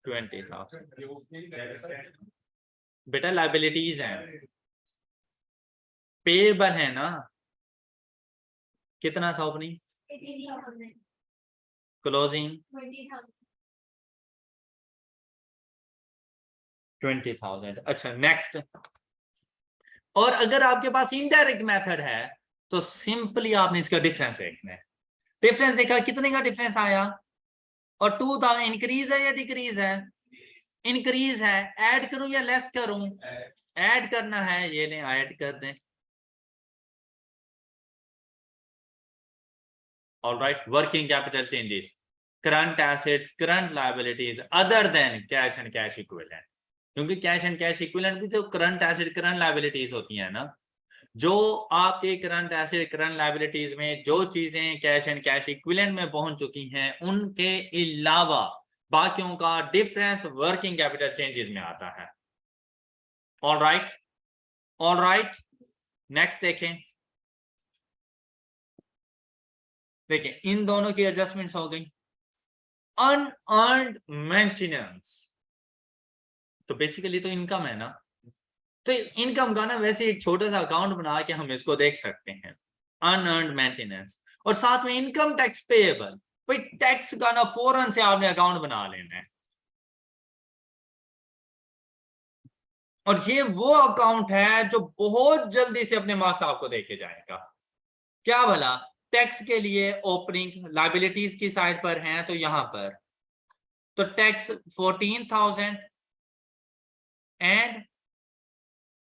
Speaker 1: 20,000। बेटा लाइबिलिटीज हैं, पेएबल है ना। कितना था ओपनिंग?
Speaker 2: 18,000।
Speaker 1: क्लोजिंग
Speaker 2: 20,000।
Speaker 1: 20,000। अच्छा, नेक्स्ट। और अगर आपके पास इनडायरेक्ट मेथड है तो सिंपली आपने इसका डिफरेंस देखना है। डिफरेंस देखा, कितने का डिफरेंस आया? और 2,000 इंक्रीज है या डिक्रीज है? इंक्रीज है। ऐड करूं या लेस करूं? ऐड करना है, ये नहीं ऐड कर दें। Alright, working capital changes, current assets, current liabilities other than cash and cash equivalent. क्योंकि कैश एंड कैश इक्विवेलेंट भी तो करंट एसेट करंट लायबिलिटीज होती है ना। जो आपके करंट एसेट करंट लायबिलिटीज में जो चीजें कैश एंड कैश इक्विवेलेंट में पहुंच चुकी हैं उनके अलावा बाकियों का डिफरेंस वर्किंग कैपिटल चेंजेस में आता है। ऑलराइट, ऑलराइट, नेक्स्ट देखें। देखिए इन दोनों की एडजस्टमेंट्स हो गई। अनअर्न्ड मेंटेनेंस, तो बेसिकली तो इनकम है ना। तो इनकम का ना वैसे एक छोटा सा अकाउंट बना के हम इसको देख सकते हैं, अनअर्न्ड मेंटेनेंस। और साथ में इनकम टैक्स पेएबल। भाई टैक्स का ना फौरन से आपने अकाउंट बना लेना है। और ये वो अकाउंट है जो बहुत जल्दी से अपने मार्क्स आपको देके जाएगा। क्या भला, टैक्स के लिए ओपनिंग लाइबिलिटीज की साइड पर है, तो यहां पर तो tax 14,000 and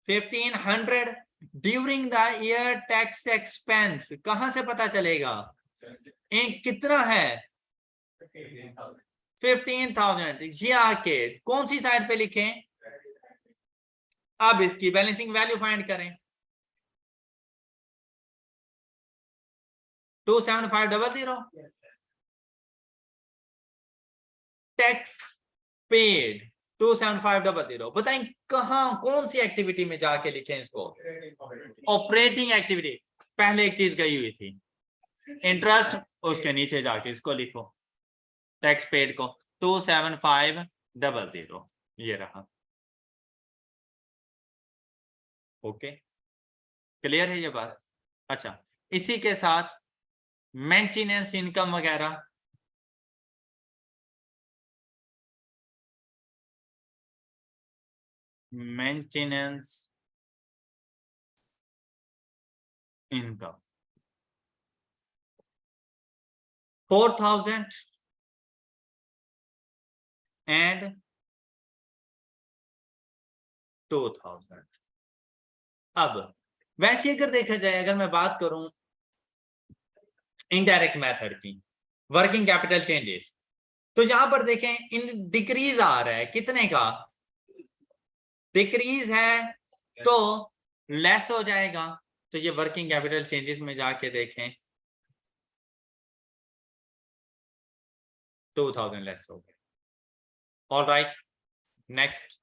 Speaker 1: 1,500 during the year. Tax expense कहां से पता चलेगा, कितना है 15,000। ये आके कौन सी साइड पे लिखें, अब इसकी बैलेंसिंग वैल्यू फाइंड करें। 27500 टैक्स पेड 27500। बताएं कहां कौन सी एक्टिविटी में जाके लिखें इसको, ऑपरेटिंग एक्टिविटी। पहले एक चीज गई हुई थी इंटरेस्ट, उसके नीचे जाके इसको लिखो टैक्स पेड को 27500, ये रहा। ओके, क्लियर है ये बात। अच्छा, इसी के साथ मेंटेनेंस इनकम वगैरह, मेंटेनेंस इनकम 4,000 एंड 2,000। अब वैसे अगर देखा जाए, अगर मैं बात करूं इनडायरेक्ट मेथड की, वर्किंग कैपिटल चेंजेस, तो यहां पर देखें इन डिक्रीज आ रहा है, कितने का डिक्रीज है, तो लेस हो जाएगा। तो ये वर्किंग कैपिटल चेंजेस में जाके देखें 2,000 लेस हो गया। All right, next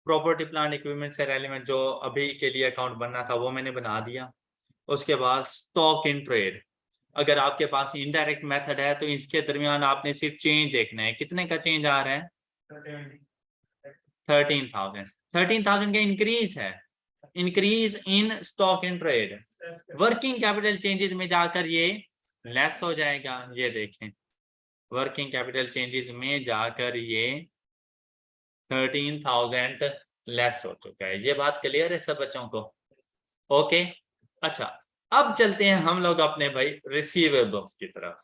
Speaker 1: property plant equipment से एलिमेंट, जो अभी के लिए अकाउंट बनना था वो मैंने बना दिया। उसके बाद स्टॉक इन ट्रेड, अगर आपके पास इनडायरेक्ट मेथड है तो इसके दरमियान आपने सिर्फ चेंज देखना है, कितने का चेंज आ रहा है 13,000। 13,000 का इंक्रीज है, increase in stock in trade. Working capital changes में जाकर ये लेस हो जाएगा, ये देखें वर्किंग कैपिटल चेंजेस में जाकर ये 13,000 लेस हो चुका है। ये बात क्लियर है सब बच्चों को? ओके, अच्छा अब चलते हैं हम लोग अपने भाई रिसीवेबल्स की तरफ।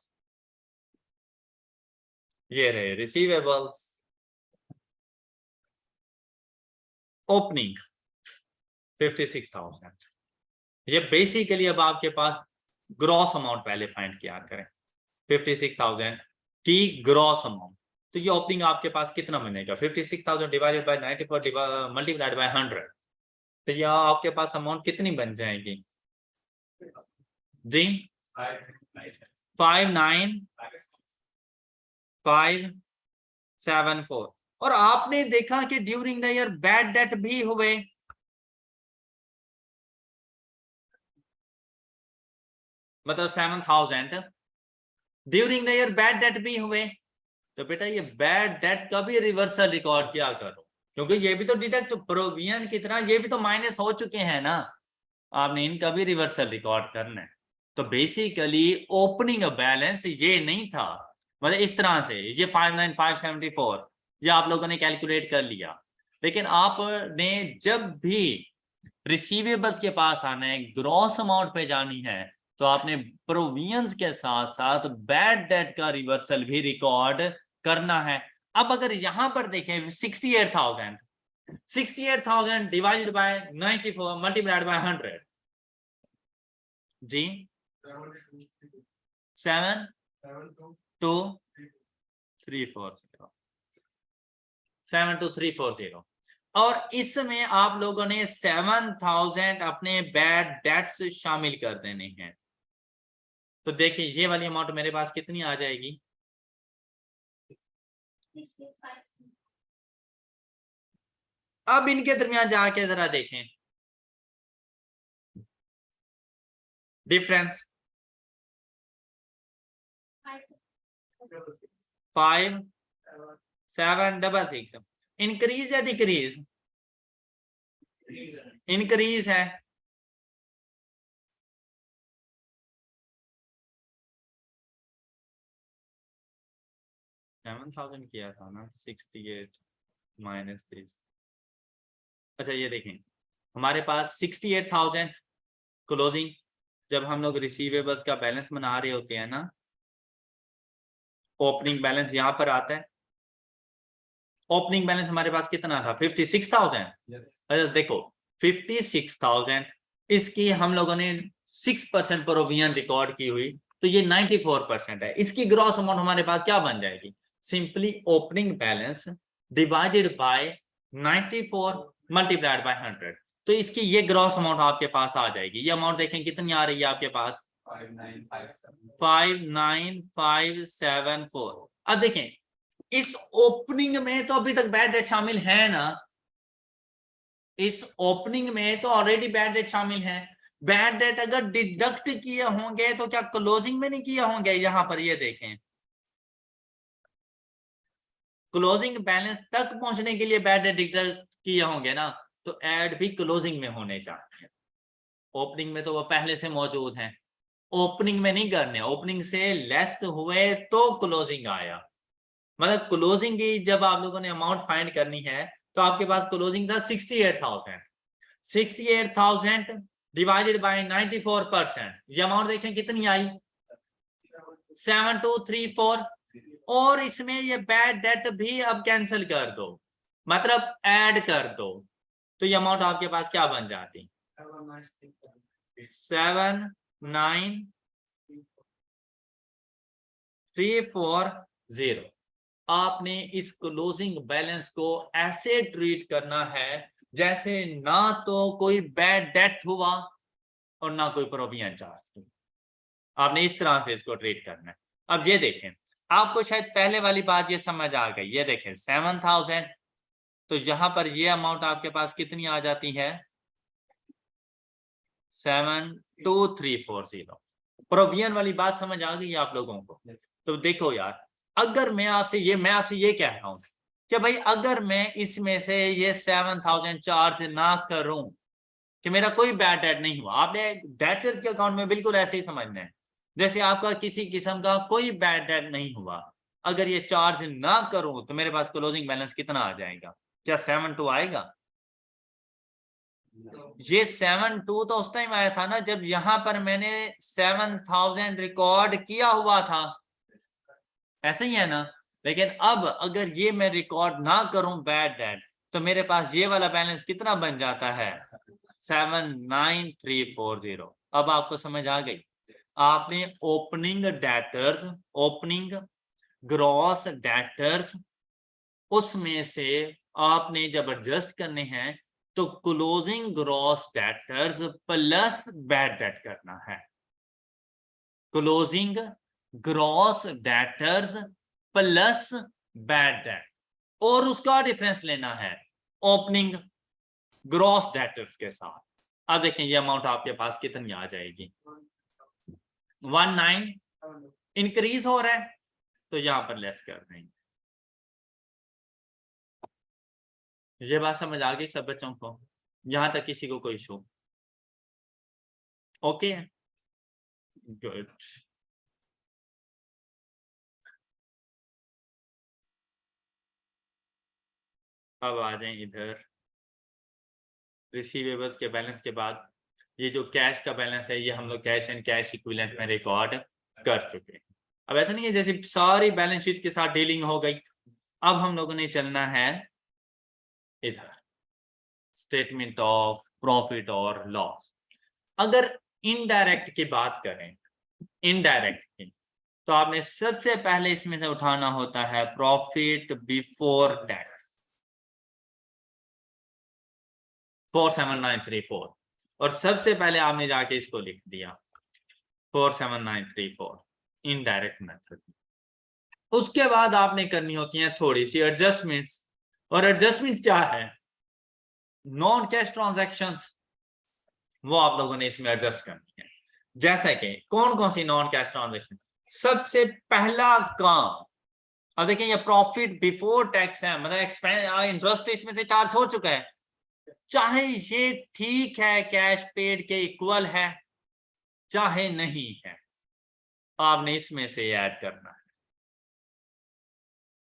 Speaker 1: ये रहे रिसीवेबल्स, ओपनिंग 56,000। ये बेसिकली अब आपके पास ग्रॉस अमाउंट पहले फाइंड किया करें, 56,000 की ग्रॉस अमाउंट। तो ये ओपनिंग आपके पास कितना बनेगा, 56,000 डिवाइडेड बाय 94 मल्टीप्लाइड बाय 100, तो ये आपके पास अमाउंट कितनी बन जाएगी जी 59,574। और आपने देखा कि during the year bad debt भी हुए, मतलब 7,000 during the year bad debt भी हुए। तो बेटा ये बैड डेट का भी रिवर्सल रिकॉर्ड किया करो, क्योंकि ये भी तो डिडक्ट प्रोविजन की तरह ये भी तो माइनस हो चुके हैं ना, आपने इनका भी रिवर्सल रिकॉर्ड करना है। तो बेसिकली ओपनिंग बैलेंस ये नहीं था, मतलब इस तरह से ये 59,574 ये आप लोगों ने कैलकुलेट कर लिया, लेकिन आपने जब भी रिसीवेबल्स के पास आना है, ग्रॉस अमाउंट पे जानी है, तो आपने प्रोविजंस के साथ साथ बैड डेट का रिवर्सल भी रिकॉर्ड करना है। अब अगर यहां पर देखें 68,000 डिवाइडेड बाय 94 मल्टीप्लाइड बाय 100 जी 72340 और इसमें आप लोगों ने 7,000 अपने बैड डेट्स शामिल कर देने हैं। तो देखिए ये वाली अमाउंट मेरे पास कितनी आ जाएगी, अब इनके दरमियान जाके जरा देखें डिफरेंस 5,766 इंक्रीज या डिक्रीज, इंक्रीज है। 7,000 किया था ना, 68 माइनस 3। अच्छा ये देखें, हमारे पास 68,000 क्लोजिंग, जब हम लोग रिसीवेबल्स का बैलेंस बना रहे होते हैं ना, ओपनिंग बैलेंस यहाँ पर आता है। ओपनिंग बैलेंस हमारे पास कितना था, 56,000। अच्छा देखो 56,000, इसकी हम लोगों ने 6% प्रोविजन रिकॉर्ड की हुई, तो ये 94% है। इसकी ग्रॉस अमाउंट हमारे पास क्या बन जाएगी, simply opening balance divided by 94 multiplied by 100। तो इसकी ये ग्रॉस अमाउंट आपके पास आ जाएगी। ये अमाउंट देखें कितनी आ रही है आपके पास, 59574। अब देखें इस ओपनिंग में तो अभी तक बैड डेट शामिल है ना, इस ओपनिंग में तो ऑलरेडी बैड डेट शामिल है। बैड डेट अगर डिडक्ट किए होंगे तो क्या क्लोजिंग में नहीं किए होंगे, यहां पर ये देखें क्लोजिंग बैलेंस तक पहुंचने के लिए बैड डेट डिडक्ट किए होंगे ना, तो ऐड भी क्लोजिंग में होने चाहिए। ओपनिंग में तो वो पहले से मौजूद है, ओपनिंग में नहीं करने, ओपनिंग से लेस हुए तो क्लोजिंग आया। मतलब क्लोजिंग की जब आप लोगों ने अमाउंट फाइंड करनी है तो आपके पास क्लोजिंग था 68,000। 68,000 डिवाइडेड बाय 94%, ये अमाउंट देखें कितनी आई, 7234। और इसमें ये बैड डेट भी अब कैंसिल कर दो, मतलब ऐड कर दो, तो ये अमाउंट आपके पास क्या बन जाती, 79340। आपने इस क्लोजिंग बैलेंस को ऐसे ट्रीट करना है जैसे ना तो कोई बैड डेट हुआ और ना कोई प्रोविजन चार्ज की। आपने इस तरह से इसको ट्रीट करना है। अब ये देखें, आपको शायद पहले वाली बात ये समझ आ गई। ये देखें 7,000, तो यहां पर ये अमाउंट आपके पास कितनी आ जाती है, 72340। प्रोविजन वाली बात समझ आ गई आप लोगों को। तो देखो यार, अगर मैं आपसे ये कह रहा हूं कि भाई अगर मैं इसमें से ये 7,000 चार्ज ना करूं कि मेरा कोई बैड डेट नहीं हुआ, आपने डेटर्स के अकाउंट में बिल्कुल ऐसे ही समझना है जैसे आपका किसी किस्म का कोई बैड डेट नहीं हुआ। अगर ये चार्ज ना करूं तो मेरे पास क्लोजिंग बैलेंस कितना आ जाएगा, क्या 72 आएगा? ये 72 तो उस टाइम आया था ना जब यहां पर मैंने 7,000 रिकॉर्ड किया हुआ था, ऐसे ही है ना। लेकिन अब अगर ये मैं रिकॉर्ड ना करूं बैड डेट, तो मेरे पास ये वाला बैलेंस कितना बन जाता है, 79340। अब आपको समझ आ गई। आपने opening debtors, opening gross debtors, उसमें से आपने जब एडजस्ट करने हैं तो closing gross debtors plus bad debt करना है। Closing gross debtors plus bad debt, और उसका डिफरेंस लेना है ओपनिंग ग्रॉस डेटर्स के साथ। अब देखें ये अमाउंट आपके पास कितनी आ जाएगी, 19। इंक्रीज हो रहा है तो यहां पर लेस कर देंगे। ये बात समझ आ गई सब बच्चों को, यहां तक किसी को कोई इशू? Okay good. अब आ जाएं इधर रिसीवेबल्स के बैलेंस के बाद। ये जो कैश का बैलेंस है ये हम लोग कैश एंड कैश इक्विवेलेंट में रिकॉर्ड कर चुके हैं। अब ऐसा नहीं है जैसे सारी बैलेंस शीट के साथ डीलिंग हो गई। अब हम लोगों ने चलना है इधर स्टेटमेंट ऑफ प्रॉफिट और लॉस। अगर इनडायरेक्ट की बात करें, इनडायरेक्ट की, तो आपने सबसे पहले इसमें से उठाना होता है प्रॉफिट बिफोर टैक्स, 47934। और सबसे पहले आपने जाके इसको लिख दिया 47934 इनडायरेक्ट मेथड। उसके बाद आपने करनी होती है थोड़ी सी एडजस्टमेंट्स। और एडजस्टमेंट्स क्या है, नॉन कैश ट्रांजैक्शंस, वो आप लोगों ने इसमें एडजस्ट करनी है। जैसे कि कौन कौन सी नॉन कैश ट्रांजैक्शन, सबसे पहला काम, अब देखिए ये प्रॉफिट बिफोर टैक्स है, मतलब इंटरेस्ट इसमें से चार्ज हो चुका है, चाहे ये ठीक है कैश पेड के इक्वल है चाहे नहीं है, आपने इसमें से ऐड करना है।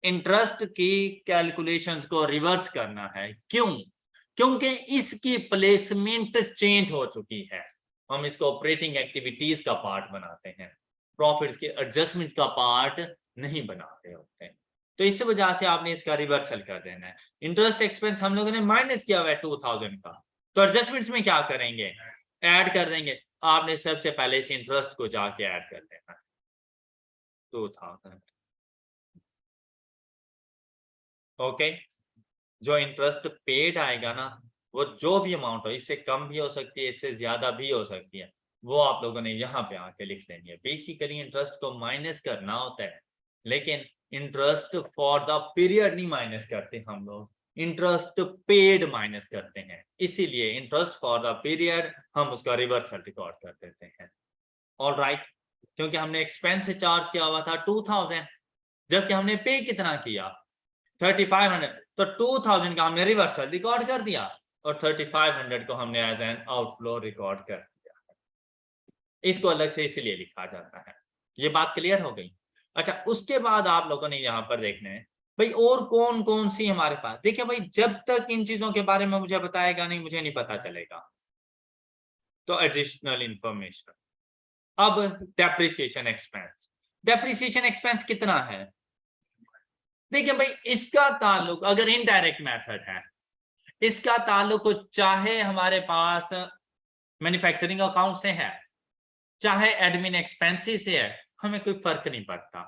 Speaker 1: इंटरेस्ट की कैलकुलेशंस को रिवर्स करना है। क्यों? क्योंकि इसकी प्लेसमेंट चेंज हो चुकी है। हम इसको ऑपरेटिंग एक्टिविटीज का पार्ट बनाते हैं, प्रॉफिट्स के एडजस्टमेंट्स का पार्ट नहीं बनाते होते। तो इस वजह से आपने इसका रिवर्सल कर देना है। इंटरेस्ट एक्सपेंस हम लोगों ने माइनस किया हुआ है 2000 का, तो एडजस्टमेंट्स में क्या करेंगे? ऐड कर देंगे। आपने सबसे पहले इस इंटरेस्ट को जाके ऐड कर देना है 2000। ओके, जो इंटरेस्ट पेड आएगा ना, वो जो भी अमाउंट हो, इससे कम भी हो सकती है, इससे ज्यादा भी हो सकती है, वो आप लोगों ने यहाँ पे आके लिख लेनी है। बेसिकली इंटरेस्ट को माइनस करना होता है, लेकिन इंटरेस्ट फॉर द पीरियड नहीं माइनस करते हम लोग, इंटरेस्ट पेड माइनस करते हैं। इसीलिए इंटरेस्ट फॉर द पीरियड हम उसका रिवर्सल रिकॉर्ड कर देते हैं। ऑलराइट, क्योंकि हमने एक्सपेंस से चार्ज किया हुआ था 2000, जबकि हमने पे कितना किया 3500, तो 2000 का हमने रिवर्सल रिकॉर्ड कर दिया और 3500 को हमने एज एन आउटफ्लो रिकॉर्ड कर दिया। इसको अलग से इसलिए लिखा जाता है। ये बात क्लियर हो गई? अच्छा, उसके बाद आप लोगों ने यहाँ पर देखना है भाई और कौन कौन सी हमारे पास। देखिए भाई, जब तक इन चीजों के बारे में मुझे बताएगा नहीं, मुझे नहीं पता चलेगा। तो एडिशनल इंफॉर्मेशन। अब डेप्रिसिएशन एक्सपेंस, डेप्रिसिएशन एक्सपेंस कितना है? देखिए भाई, इसका ताल्लुक अगर इनडायरेक्ट मेथड है, इसका ताल्लुक चाहे हमारे पास मैन्युफैक्चरिंग अकाउंट से है, चाहे एडमिन एक्सपेंसेस से है, हमें कोई फर्क नहीं पड़ता।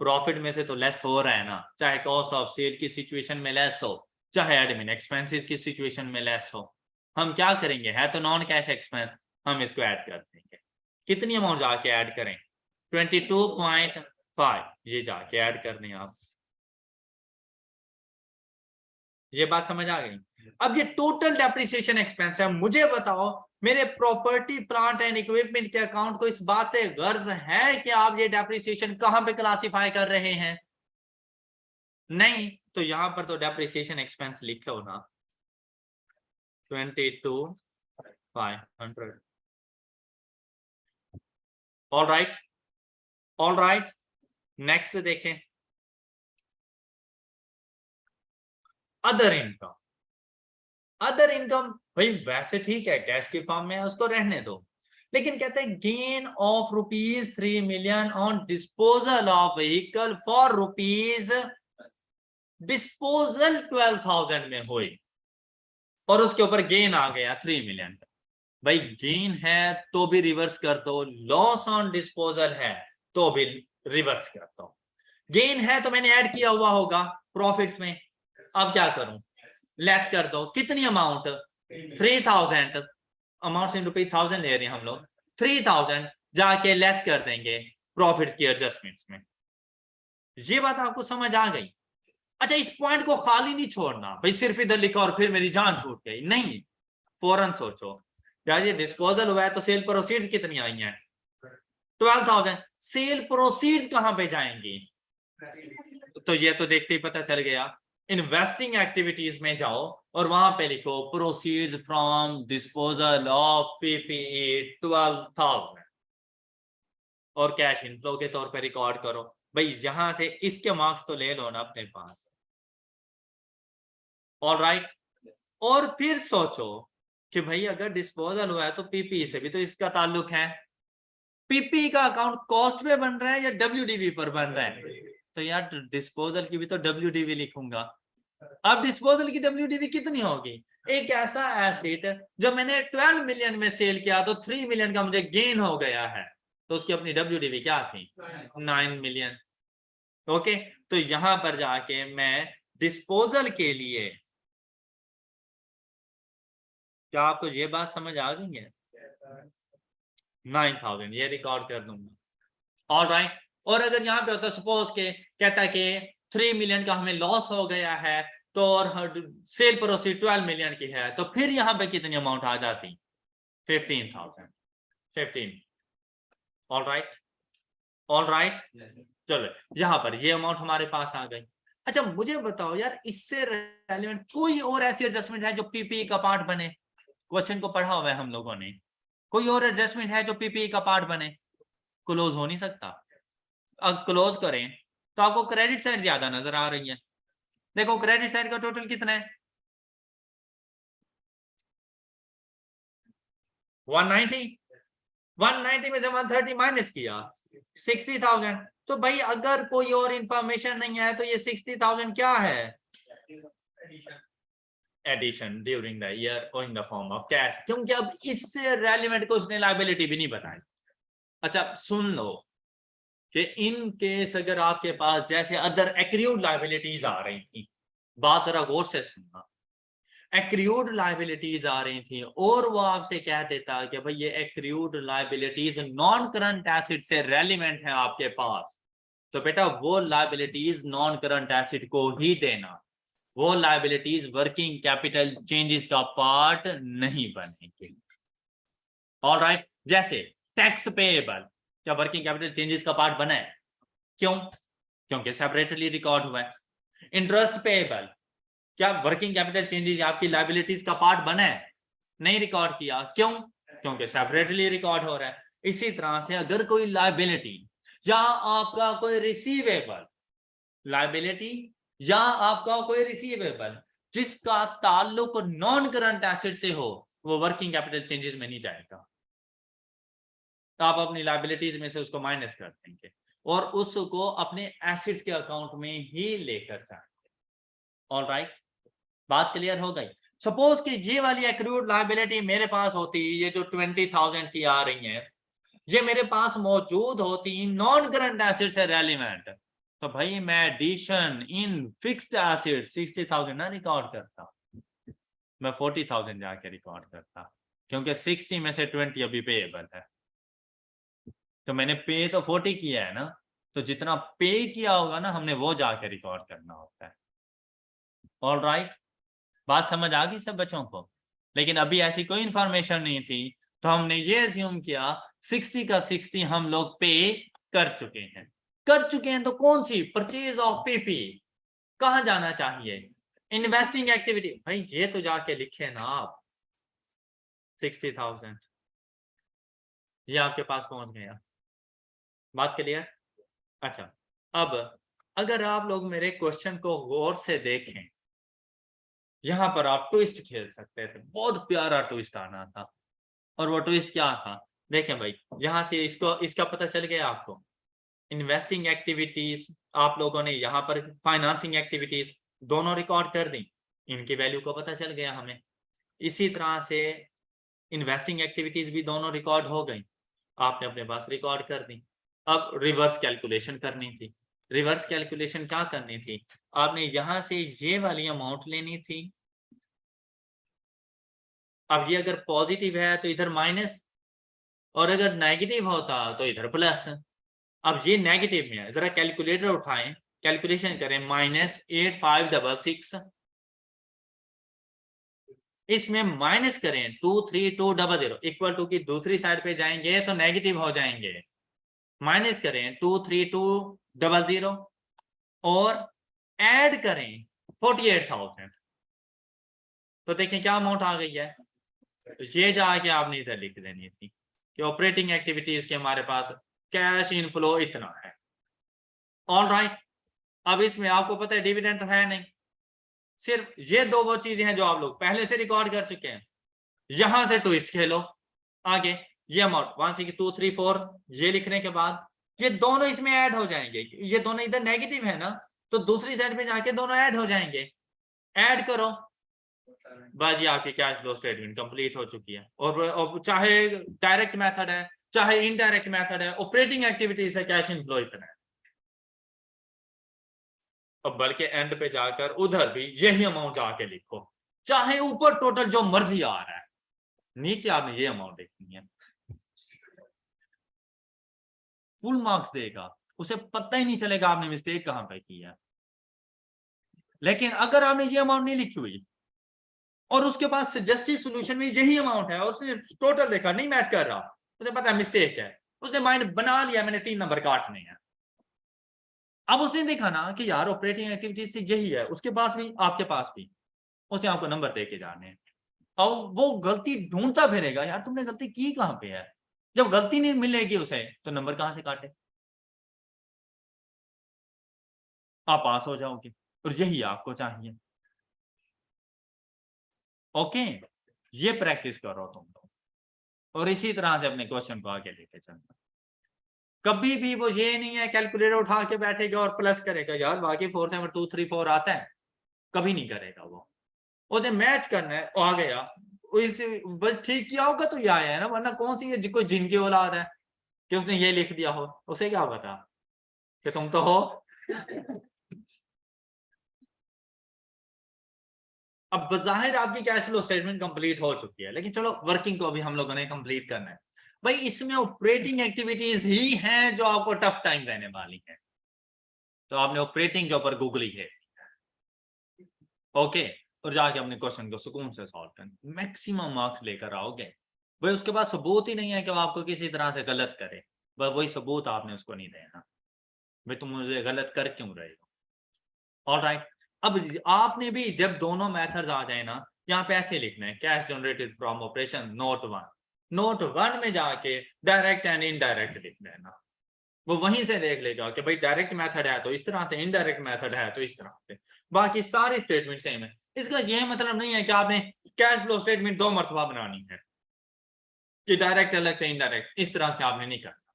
Speaker 1: प्रॉफिट में से तो लेस हो रहा है ना, चाहे कॉस्ट ऑफ सेल की सिचुएशन में लेस हो, चाहे एडमिन एक्सपेंसेस की सिचुएशन में लेस हो। हम क्या करेंगे, है तो नॉन कैश एक्सपेंस, हम इसको ऐड कर देंगे। कितनी अमाउंट जाके ऐड करें? 22.5, ये जाके ऐड करने आप। ये बात समझ आ गई? अब ये टोटल डेप्रिसिएशन एक्सपेंस है। मुझे बताओ, मेरे प्रॉपर्टी प्लांट एंड इक्विपमेंट के अकाउंट को इस बात से गर्ज है कि आप ये डेप्रिसिएशन कहां पे क्लासिफाई कर रहे हैं? नहीं, तो यहां पर तो डेप्रिसिएशन एक्सपेंस लिखो ना 22,500। All right, all right. Next देखें, अदर इनकम। अदर इनकम भाई वैसे ठीक है, कैश की फॉर्म में है, उसको रहने दो, लेकिन कहते हैं gain of ₹3 million on disposal of vehicle for rupees disposal 12,000 में हुई और उसके ऊपर गेन आ गया 3 million। भाई गेन है तो भी रिवर्स कर दो, लॉस ऑन डिस्पोजल है तो भी रिवर्स कर दो। गेन है तो मैंने ऐड किया हुआ होगा प्रॉफिट्स में, अब क्या करूं, लेस कर दो। कितनी अमाउंट? 3000। अमाउंट इन रुपीज 1000 ले रहे हैं हम लोग, 3000 जाके लेस कर देंगे प्रॉफिट्स की एडजस्टमेंट्स में। ये बात आपको समझ आ गई? अच्छा, इस पॉइंट को खाली नहीं छोड़ना भाई, सिर्फ इधर लिखा और फिर मेरी जान छूट गई, नहीं। फौरन सोचो, यार ये डिस्पोजल हुआ है तो सेल प्रोसीड्स कितनी आई हैं? 12,000। सेल प्रोसीड्स कहां पे जाएंगी? तो ये तो देखते ही पता चल गया। इन्वेस्टिंग एक्टिविटीज में जाओ और वहां पे लिखो proceeds from disposal of PPE 12,000 और कैश इनफ्लो के तौर पे रिकॉर्ड करो। भाई यहां से इसके मार्क्स तो ले लो ना अपने पास। ऑल राइट, और फिर सोचो कि भाई अगर डिस्पोजल हुआ है तो पीपीई से भी तो इसका ताल्लुक है। पीपीई का अकाउंट कॉस्ट पे बन रहा है या डब्ल्यूडीवी पर बन रहा है? तो यार डिस्पोजल की भी तो डब्ल्यूडीवी लिखूंगा। अब डिस्पोजल की डब्ल्यूडीवी कितनी होगी? एक ऐसा एसेट जो मैंने 12 मिलियन में सेल किया तो 3 मिलियन का मुझे गेन हो गया है, तो उसकी अपनी डब्ल्यूडीवी क्या थी? 9 मिलियन। ओके, तो यहां पर जाके मैं डिस्पोजल के लिए, क्या आपको ये बात समझ आ गई है? 9,000 ये रिकॉर्ड कर दूंगा। ऑल राइट, और अगर यहाँ पे होता सपोज के कहता कि 3 मिलियन का हमें लॉस हो गया है तो और सेल प्रोसीड 12 मिलियन की है, तो फिर यहाँ पे कितनी अमाउंट आ जाती? 15,000। 15। All right, all right. चलो यहाँ पर ये अमाउंट हमारे पास आ गई। अच्छा मुझे बताओ यार, इससे रेलेवेंट कोई और ऐसी एडजस्टमेंट है जो पीपीई का पार्ट बने? क्वेश्चन को पढ़ा हुआ है हम लोगों ने, कोई और एडजस्टमेंट है जो पीपीई का पार्ट बने? क्लोज हो नहीं सकता। अब क्लोज करें तो आपको क्रेडिट साइड ज्यादा नजर आ रही है। देखो क्रेडिट साइड का टोटल कितना है 190, 190 में से 130 माइनस किया 60,000। तो भाई अगर कोई और इंफॉर्मेशन नहीं है तो ये 60,000 क्या है एडिशन ड्यूरिंग द ईयर और in the form of cash, क्योंकि अब इससे रेलिवेंट को उसने लायबिलिटी भी नहीं बताई। अच्छा सुन लो कि इन केस अगर आपके पास जैसे अदर एक्रूड लायबिलिटीज आ रही थी, बात जरा गौर से सुनना, एक्रूड लायबिलिटीज आ रही थी और वो आपसे कह देता कि भाई ये accrued liabilities non current acid से रेलिवेंट है आपके पास, तो बेटा वो लायबिलिटीज नॉन करंट एसिड को ही देना, वो लायबिलिटीज वर्किंग कैपिटल चेंजेस का पार्ट नहीं बनेंगे। ऑलराइट, जैसे टैक्स पेएबल क्या वर्किंग कैपिटल चेंजेस का पार्ट बना है? क्यों? क्योंकि सेपरेटली रिकॉर्ड हुआ है। इंटरेस्ट पेएबल क्या वर्किंग कैपिटल चेंजेस आपकी लायबिलिटीज का पार्ट बना है? नहीं रिकॉर्ड किया। क्यों? क्योंकि सेपरेटली रिकॉर्ड हो रहा है। इसी तरह से अगर कोई लायबिलिटी या आपका कोई रिसीवेबल लायबिलिटी या आपका कोई रिसीवेबल जिसका ताल्लुक नॉन करंट एसेट से हो, वो वर्किंग कैपिटल चेंजेस में नहीं जाएगा, तो आप अपनी लायबिलिटीज में से उसको माइनस कर देंगे और उसको अपने एसेट्स के अकाउंट में ही लेकर जाएंगे। ऑलराइट, बात क्लियर हो गई। सपोज कि ये वाली एक्रूड लायबिलिटी मेरे पास होती, ये जो 20,000 की आ रही है, ये मेरे पास मौजूद होती नॉन करंट एसेट से रेलिवेंट, तो भाई मैं एडिशन इन फिक्स्ड एसेट 60,000 ना रिकॉर्ड करता, मैं 40,000 जाके रिकॉर्ड करता, क्योंकि 60 में से 20 अभी पेएबल है, तो मैंने पे तो 40 किया है ना, तो जितना पे किया होगा ना हमने वो जाके रिकॉर्ड करना होता है। ऑलराइट, बात समझ आ गई सब बच्चों को? लेकिन अभी ऐसी कोई इंफॉर्मेशन नहीं थी, तो हमने ये अज्यूम किया 60 का 60 हम लोग पे कर चुके हैं। तो कौन सी? Purchase of PP. कहां जाना चाहिए? Investing activity. भाई ये तो जाके लिखे ना आप 60,000, ये आपके पास पहुंच गया। बात क्लियर? अच्छा, अब अगर आप लोग मेरे क्वेश्चन को गौर से देखें, यहां पर आप ट्विस्ट खेल सकते थे, बहुत प्यारा ट्विस्ट आना था। और वो ट्विस्ट क्या था? देखें भाई, यहां से इसका पता चल गया आपको। इन्वेस्टिंग एक्टिविटीज आप लोगों ने यहाँ पर फाइनेंसिंग एक्टिविटीज दोनों रिकॉर्ड कर दी, इनकी वैल्यू को पता चल गया हमें। इसी तरह से इन्वेस्टिंग एक्टिविटीज भी दोनों रिकॉर्ड हो गई, आपने अपने पास रिकॉर्ड कर दी। अब रिवर्स कैलकुलेशन करनी थी। रिवर्स कैलकुलेशन क्या करनी थी? आपने यहां से ये वाली अमाउंट लेनी थी। अब ये अगर पॉजिटिव है तो इधर माइनस, और अगर नेगेटिव होता तो इधर प्लस। अब ये नेगेटिव में है, जरा कैलकुलेटर उठाएं, कैलकुलेशन करें, -8566, इसमें माइनस करें 23200 इक्वल टू की दूसरी साइड पे जाएंगे तो नेगेटिव हो जाएंगे, माइनस करें 23200 और ऐड करें 48,000, तो देखें क्या अमाउंट आ गई है। तो ये जाके आपने इधर लिख देनी थी कि ऑपरेटिंग एक्टिविटीज के हमारे पास कैश इनफ्लो इतना है। ऑलराइट, अब इसमें आपको पता है डिविडेंड तो है नहीं, सिर्फ ये दो वो चीजें हैं जो आप लोग पहले से रिकॉर्ड कर चुके हैं। यहां से ट्विस्ट खेलो आगे, ये अमाउंट 16234 ये लिखने के बाद ये दोनों इसमें ऐड हो जाएंगे, ये दोनों इधर नेगेटिव है ना, तो दूसरी साइड पे जाके दोनों ऐड हो जाएंगे। ऐड करो, बस ये आपकी कैश फ्लो स्टेटमेंट कंप्लीट हो चुकी है। और चाहे डायरेक्ट मेथड है चाहे इनडायरेक्ट मेथड है, ऑपरेटिंग एक्टिविटी से कैश इनफ्लो इतना है। अब बल्कि एंड पे जाकर उधर भी यही अमाउंट जाके लिखो, चाहे ऊपर टोटल जो मर्जी आ रहा है, नीचे आपने ये अमाउंट लिखनी है। फुल मार्क्स देगा, उसे पता ही नहीं चलेगा आपने मिस्टेक कहां पे की है। लेकिन अगर आपने ये अमाउंट नहीं लिखी हुई और उसके पास सजेस्टेड सॉल्यूशन में यही अमाउंट है और उसने टोटल देखा नहीं मैच कर रहा, उसे पता है मिस्टेक है, उसने माइंड बना लिया मैंने 3 नंबर काटने हैं। अब उसने देखा ना कि यार ऑपरेटिंग एक्टिविटीज से यही है, उसके पास भी आपके पास भी, उसने आपको नंबर दे के जाने हैं। अब वो गलती ढूंढता फिरेगा, यार तुमने गलती की कहां पे है। जब गलती नहीं मिलेगी उसे तो नंबर कहां से काटे। आप पास हो जाओगे और यही आपको चाहिए। ओके, ये प्रैक्टिस करो तुम लोग और इसी तरह से अपने क्वेश्चन को आगे लेके चलना। कभी भी वो ये नहीं है कैलकुलेटर उठा के बैठेगा और प्लस करेगा, यार बाकी 47234 आता है, कभी नहीं करेगा वो। उसे मैच करना है, आ गया बस ठीक किया होगा तो ये आया है ना, वरना कौन सी ये कोई जिनकी औलाद है कि उसने ये लिख दिया हो, उसे क्या पता कि तुम तो हो। अब बजाहिर आपकी कैश फ्लो स्टेटमेंट कंप्लीट हो चुकी है, लेकिन चलो वर्किंग को अभी हम लोगों ने कंप्लीट करना है। भाई इसमें ऑपरेटिंग एक्टिविटीज ही हैं जो आपको टफ टाइम देने वाली है, तो आपने ऑपरेटिंग के ऊपर गूगली है। ओके, और जाके अपने क्वेश्चन को सुकून से सॉल्व करना, मैक्सिमम मार्क्स लेकर आओगे। भाई उसके बाद सबूत ही नहीं है कि वो आपको किसी तरह से गलत करे, बस वही सबूत आपने उसको नहीं देना, भाई तुम मुझे गलत कर क्यों रहे हो। ऑलराइट, अब आपने भी जब दोनों मेथड्स आ जाए ना, यहाँ पे ऐसे लिखना है cash generated from operation note 1, note 1 में जाके डायरेक्ट एंड इनडायरेक्ट लिख देना। वो वहीं से देख लेगा कि भाई डायरेक्ट मेथड है तो इस तरह से, इनडायरेक्ट मेथड है तो इस तरह से, बाकी सारी स्टेटमेंट सेम है। इसका यह मतलब नहीं है कि आपने कैश फ्लो स्टेटमेंट 2 मरतबा बनानी है कि डायरेक्ट अलग से इनडायरेक्ट, इस तरह से आपने नहीं करना।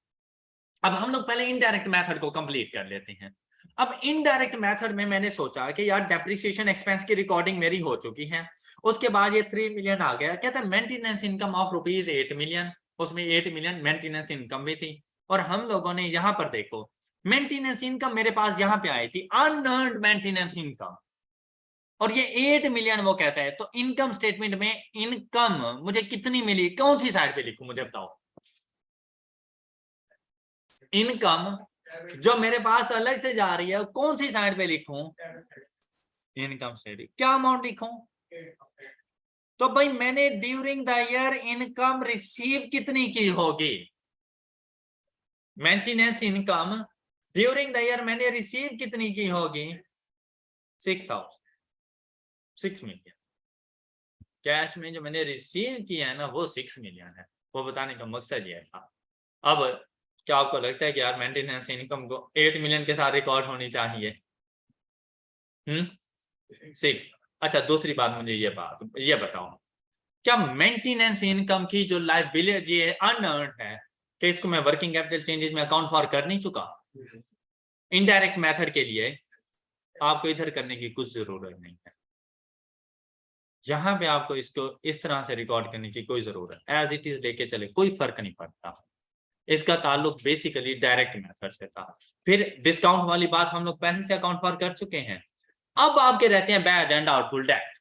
Speaker 1: अब हम लोग पहले इनडायरेक्ट मेथड को कंप्लीट कर लेते हैं। अब इनडायरेक्ट मेथड में मैंने सोचा कि यार डेप्रिसिएशन एक्सपेंस की रिकॉर्डिंग मेरी हो चुकी है, उसके बाद ये 3 मिलियन आ गया, कहता है maintenance income of rupees 8 million, उसमें 8 मिलियन मेंटेनेंस इनकम भी थी। और हम लोगों ने यहां पर देखो मेंटेनेंस इनकम मेरे पास यहां पे आई थी अनअर्न्ड मेंटेनेंस इनकम, और ये 8 मिलियन वो कहता है। तो इनकम स्टेटमेंट में इनकम मुझे कितनी मिली, कौन सी साइड पे लिखूं मुझे बताओ। इनकम जो मेरे पास अलग से जा रही है कौन सी साइड पे लिखूं, इनकम स्टेटमेंट, क्या अमाउंट लिखूं। तो भाई मैंने during the year income receive कितनी की होगी, maintenance income during the year मैंने रिसीव कितनी की होगी, 6 मिलियन। कैश में जो मैंने रिसीव किया है ना वो 6 मिलियन है, वो बताने का मकसद ये था। अब क्या आपको लगता है कि यार मेंटेनेंस इनकम को 8 मिलियन के साथ रिकॉर्ड होनी चाहिए? 6। अच्छा दूसरी बात मुझे ये बताओ, क्या मेंटेनेंस इनकम की जो लायबिलिटी है अनअर्न्ड है, कि इसको मैं वर्किंग कैपिटल चेंजेस में अकाउंट फॉर कर नहीं चुका? इनडायरेक्ट मेथड के लिए आपको इधर करने की कुछ जरूरत नहीं है, यहां पे आपको इसको इस तरह से रिकॉर्ड करने की कोई जरूरत, एज इट इज लेके चले, कोई फर्क नहीं पड़ता। इसका ताल्लुक बेसिकली डायरेक्ट मेथड से था। फिर डिस्काउंट वाली बात हम लोग पहले से अकाउंट फॉर कर चुके हैं। अब आपके रहते हैं बैड एंड डाउटफुल डेट,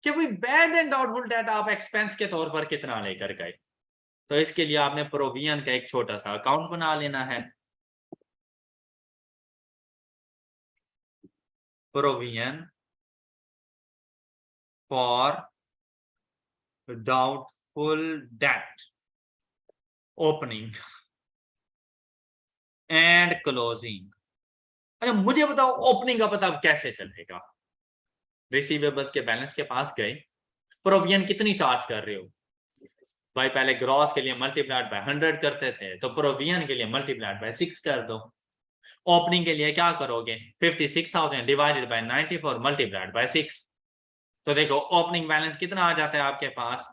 Speaker 1: कि भाई बैड एंड डाउटफुल डेट आप एक्सपेंस के तौर पर कितना लेकर गए, तो इसके लिए आपने प्रोविजन का एक छोटा सा अकाउंट बना लेना है। Provision for doubtful date opening and closing. अच्छा मुझे बताओ ओपनिंग का पता कैसे चलेगा, रिसीवेबल्स के बैलेंस के पास गए, प्रोविजन कितनी चार्ज कर रहे हो, भाई पहले ग्रॉस के लिए मल्टीप्लाइड बाय 100 करते थे, तो प्रोविजन के लिए मल्टीप्लाइड बाय 6 कर दो। ओपनिंग के लिए क्या करोगे, 56,000 डिवाइडेड बाय 94 मल्टीप्लाइड बाय 6। तो देखो ओपनिंग बैलेंस कितना आ जाता है आपके पास,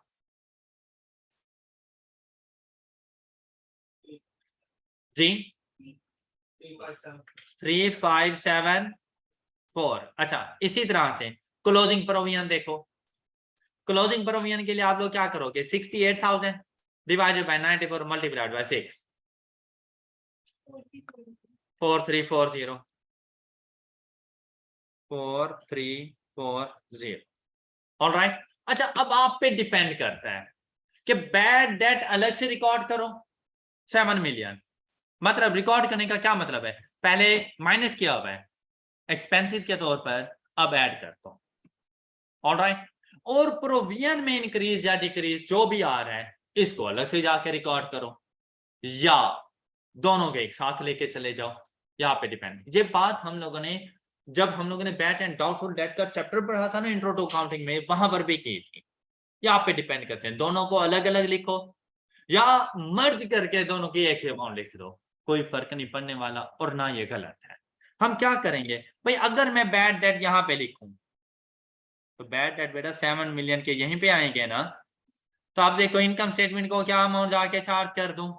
Speaker 1: जी 3574। अच्छा इसी तरह से क्लोजिंग प्रोविजन देखो, क्लोजिंग प्रोविजन के लिए आप लोग क्या करोगे, 68,000 divided by 94 multiplied by 6, 4340 4340। Alright, अच्छा अब आप पे डिपेंड करता है कि बैड डेट अलग से रिकॉर्ड करो 7 मिलियन, मतलब रिकॉर्ड करने का क्या मतलब है, पहले माइनस किया हुआ है एक्सपेंसेस के तौर पर, अब ऐड कर दो। ऑलराइट, और प्रोविजन में इंक्रीज या डिक्रीज जो भी आ रहा है इसको अलग से जाके रिकॉर्ड करो, या दोनों के एक साथ लेके चले जाओ, यहाँ पे डिपेंड। ये बात हम लोगों ने जब हम लोगों ने बैड एंड डाउटफुल डेट का चैप्टर पढ़ा था ना इंट्रो टू अकाउंटिंग में, वहां पर भी की थी। यहाँ पे डिपेंड करते हैं, दोनों को अलग अलग लिखो या मर्ज करके दोनों की एक ही अमाउंट लिख दो, कोई फर्क नहीं पड़ने वाला, और ना ये गलत है। हम क्या करेंगे भाई, अगर मैं बैड डेट यहां पे लिखूं तो बैड डेट बेटा 7 मिलियन के यहीं पे आएंगे ना। तो आप देखो इनकम स्टेटमेंट को क्या अमाउंट जाके चार्ज कर दूं,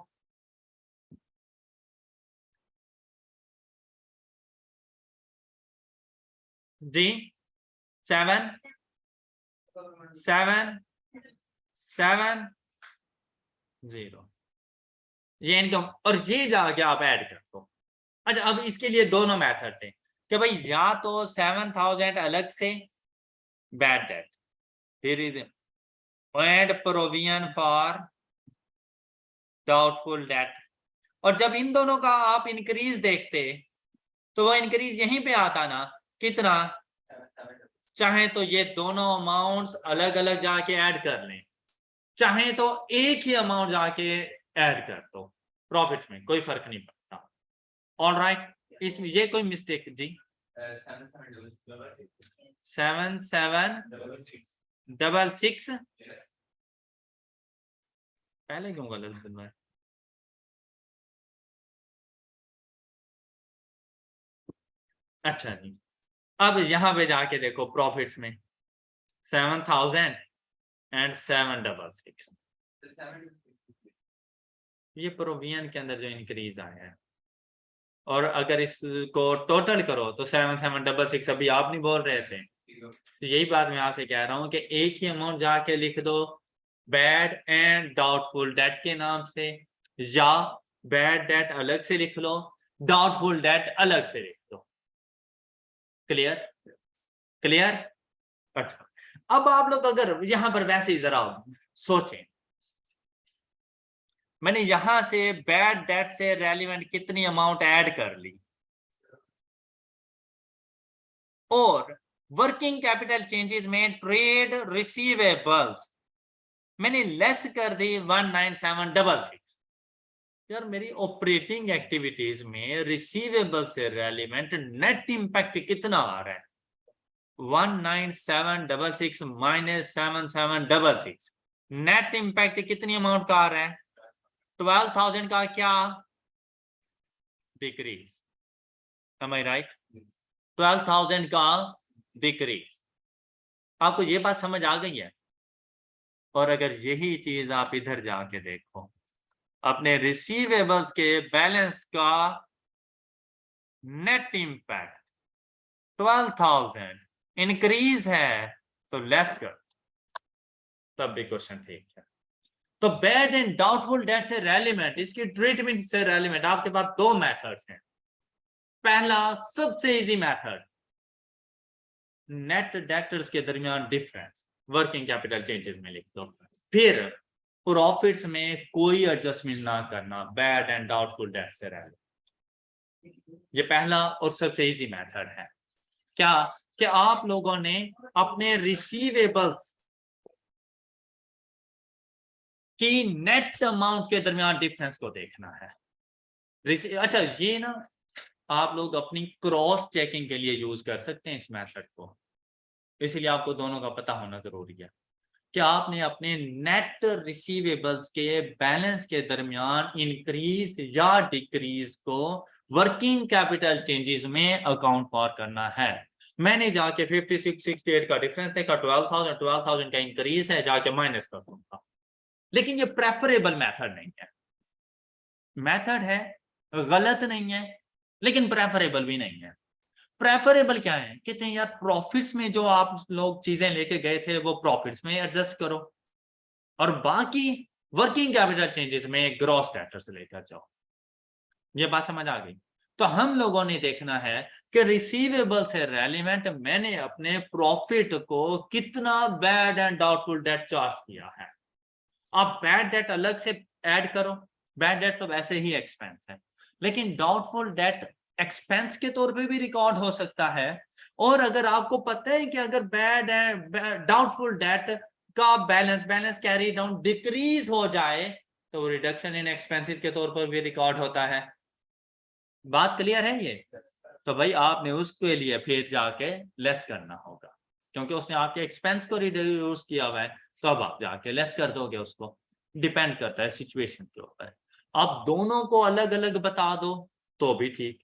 Speaker 1: जी 7 7 7 0, ये इनकम और ये जाके आप ऐड कर दो। अच्छा अब इसके लिए दोनों मेथड थे कि भाई या तो 7,000 अलग से बैड डेट, फिर add provision for doubtful debt, और जब इन दोनों का आप इंक्रीज देखते तो वो इंक्रीज यहीं पे आता ना, कितना, चाहे तो ये दोनों अमाउंट्स अलग अलग जाके ऐड कर लें, चाहे तो एक ही अमाउंट जाके ऐड कर दो, प्रॉफिट्स में कोई फर्क नहीं पड़ता। ऑलराइट, इसमें ये कोई मिस्टेक जी 7766 पहले क्यों गलत बनवाया, अच्छा जी। अब यहां पे जाके देखो प्रॉफिट्स में 7,766, ये प्रोविजन के अंदर जो इंक्रीज आया है, और अगर इसको टोटल करो तो 7,766 अभी आप नहीं बोल रहे थे, तो यही बात मैं आपसे कह रहा हूं कि एक ही अमाउंट जाके लिख दो बैड एंड डाउटफुल डेट के नाम से, या बैड डेट अलग से लिख लो, डाउटफुल डेट अलग से लिख दो। Clear clear. अच्छा अब आप लोग अगर यहां पर वैसे ही जरा सोचें, मैंने यहां से बैड डेट से रेलिवेंट कितनी अमाउंट ऐड कर ली, और वर्किंग कैपिटल चेंजेस में ट्रेड रिसीवेबल्स मैंने लेस कर दी 19766। यार मेरी ऑपरेटिंग एक्टिविटीज में रिसीवेबल से रेलिवेंट नेट इंपैक्ट कितना आ रहा है, 19766 माइनस 7766, नेट इंपैक्ट कितनी अमाउंट का आ रहा है, 12,000 का क्या डिक्रीज, am I right, 12,000 का डिक्रीज। आपको ये बात समझ आ गई है। और अगर यही चीज आप इधर जाके देखो, अपने रिसीवेबल्स के बैलेंस का नेट इंपैक्ट 12,000 इंक्रीज है तो लेस कर, तब भी क्वेश्चन ठीक है। तो बैड एंड डाउटफुल डेट से रेलिवेंट, इसकी ट्रीटमेंट से रेलिवेंट आपके पास दो मेथड्स हैं। पहला सबसे इजी मेथड, नेट डेटर्स के दरमियान डिफरेंस वर्किंग कैपिटल चेंजेस में लिख दो, फिर प्रॉफिट्स में कोई एडजस्टमेंट ना करना, बैड एंड डाउटफुल डेट से रेलिवेंट। ये पहला और सबसे इजी मेथड है। क्या कि आप लोगों ने अपने रिसीवेबल्स की नेट अमाउंट के दरमियान डिफरेंस को देखना है। अच्छा ये ना आप लोग अपनी क्रॉस चेकिंग के लिए यूज कर सकते हैं इस मेथड को, इसलिए आपको दोनों का पता होना जरूरी है कि आपने अपने नेट रिसीवेबल्स के बैलेंस के दरमियान इंक्रीज या डिक्रीज को वर्किंग कैपिटल चेंजेस में अकाउंट फॉर करना है। मैंने जाके 5668 का डिफरेंस देखा, 12,000 का इंक्रीज है, जाके माइनस कर दूंगा। लेकिन ये प्रेफरेबल मेथड नहीं है, मेथड है गलत नहीं है लेकिन प्रेफरेबल भी नहीं है। प्रेफरेबल क्या है, कहते हैं यार प्रॉफिट्स में जो आप लोग चीजें लेके गए थे वो प्रॉफिट्स में एडजस्ट करो, और बाकी वर्किंग कैपिटल चेंजेस में ग्रॉस डेटर्स लेकर जाओ। ये बात समझ आ गई। तो हम लोगों ने देखना है कि रिसीवेबल से रेलिवेंट मैंने अपने प्रॉफिट को कितना bad and doubtful debt charge किया है। आप बैड डेट अलग से ऐड करो, बैड डेट तो वैसे ही एक्सपेंस है, लेकिन डाउटफुल डेट एक्सपेंस के तौर पे भी रिकॉर्ड हो सकता है। और अगर आपको पता है कि अगर बैड एंड डाउटफुल डेट का बैलेंस कैरी डाउन डिक्रीज हो जाए तो रिडक्शन इन एक्सपेंसेस के तौर पर भी रिकॉर्ड होता है। बात क्लियर है ये। तो भाई आपने उसके लिए फिर जाके लेस करना होगा, क्योंकि उसने आपके एक्सपेंस को रिड्यूस किया हुआ है, तो अब आप जाके लेस कर दोगे उसको। डिपेंड करता है सिचुएशन के ऊपर। आप दोनों को अलग अलग बता दो तो भी ठीक।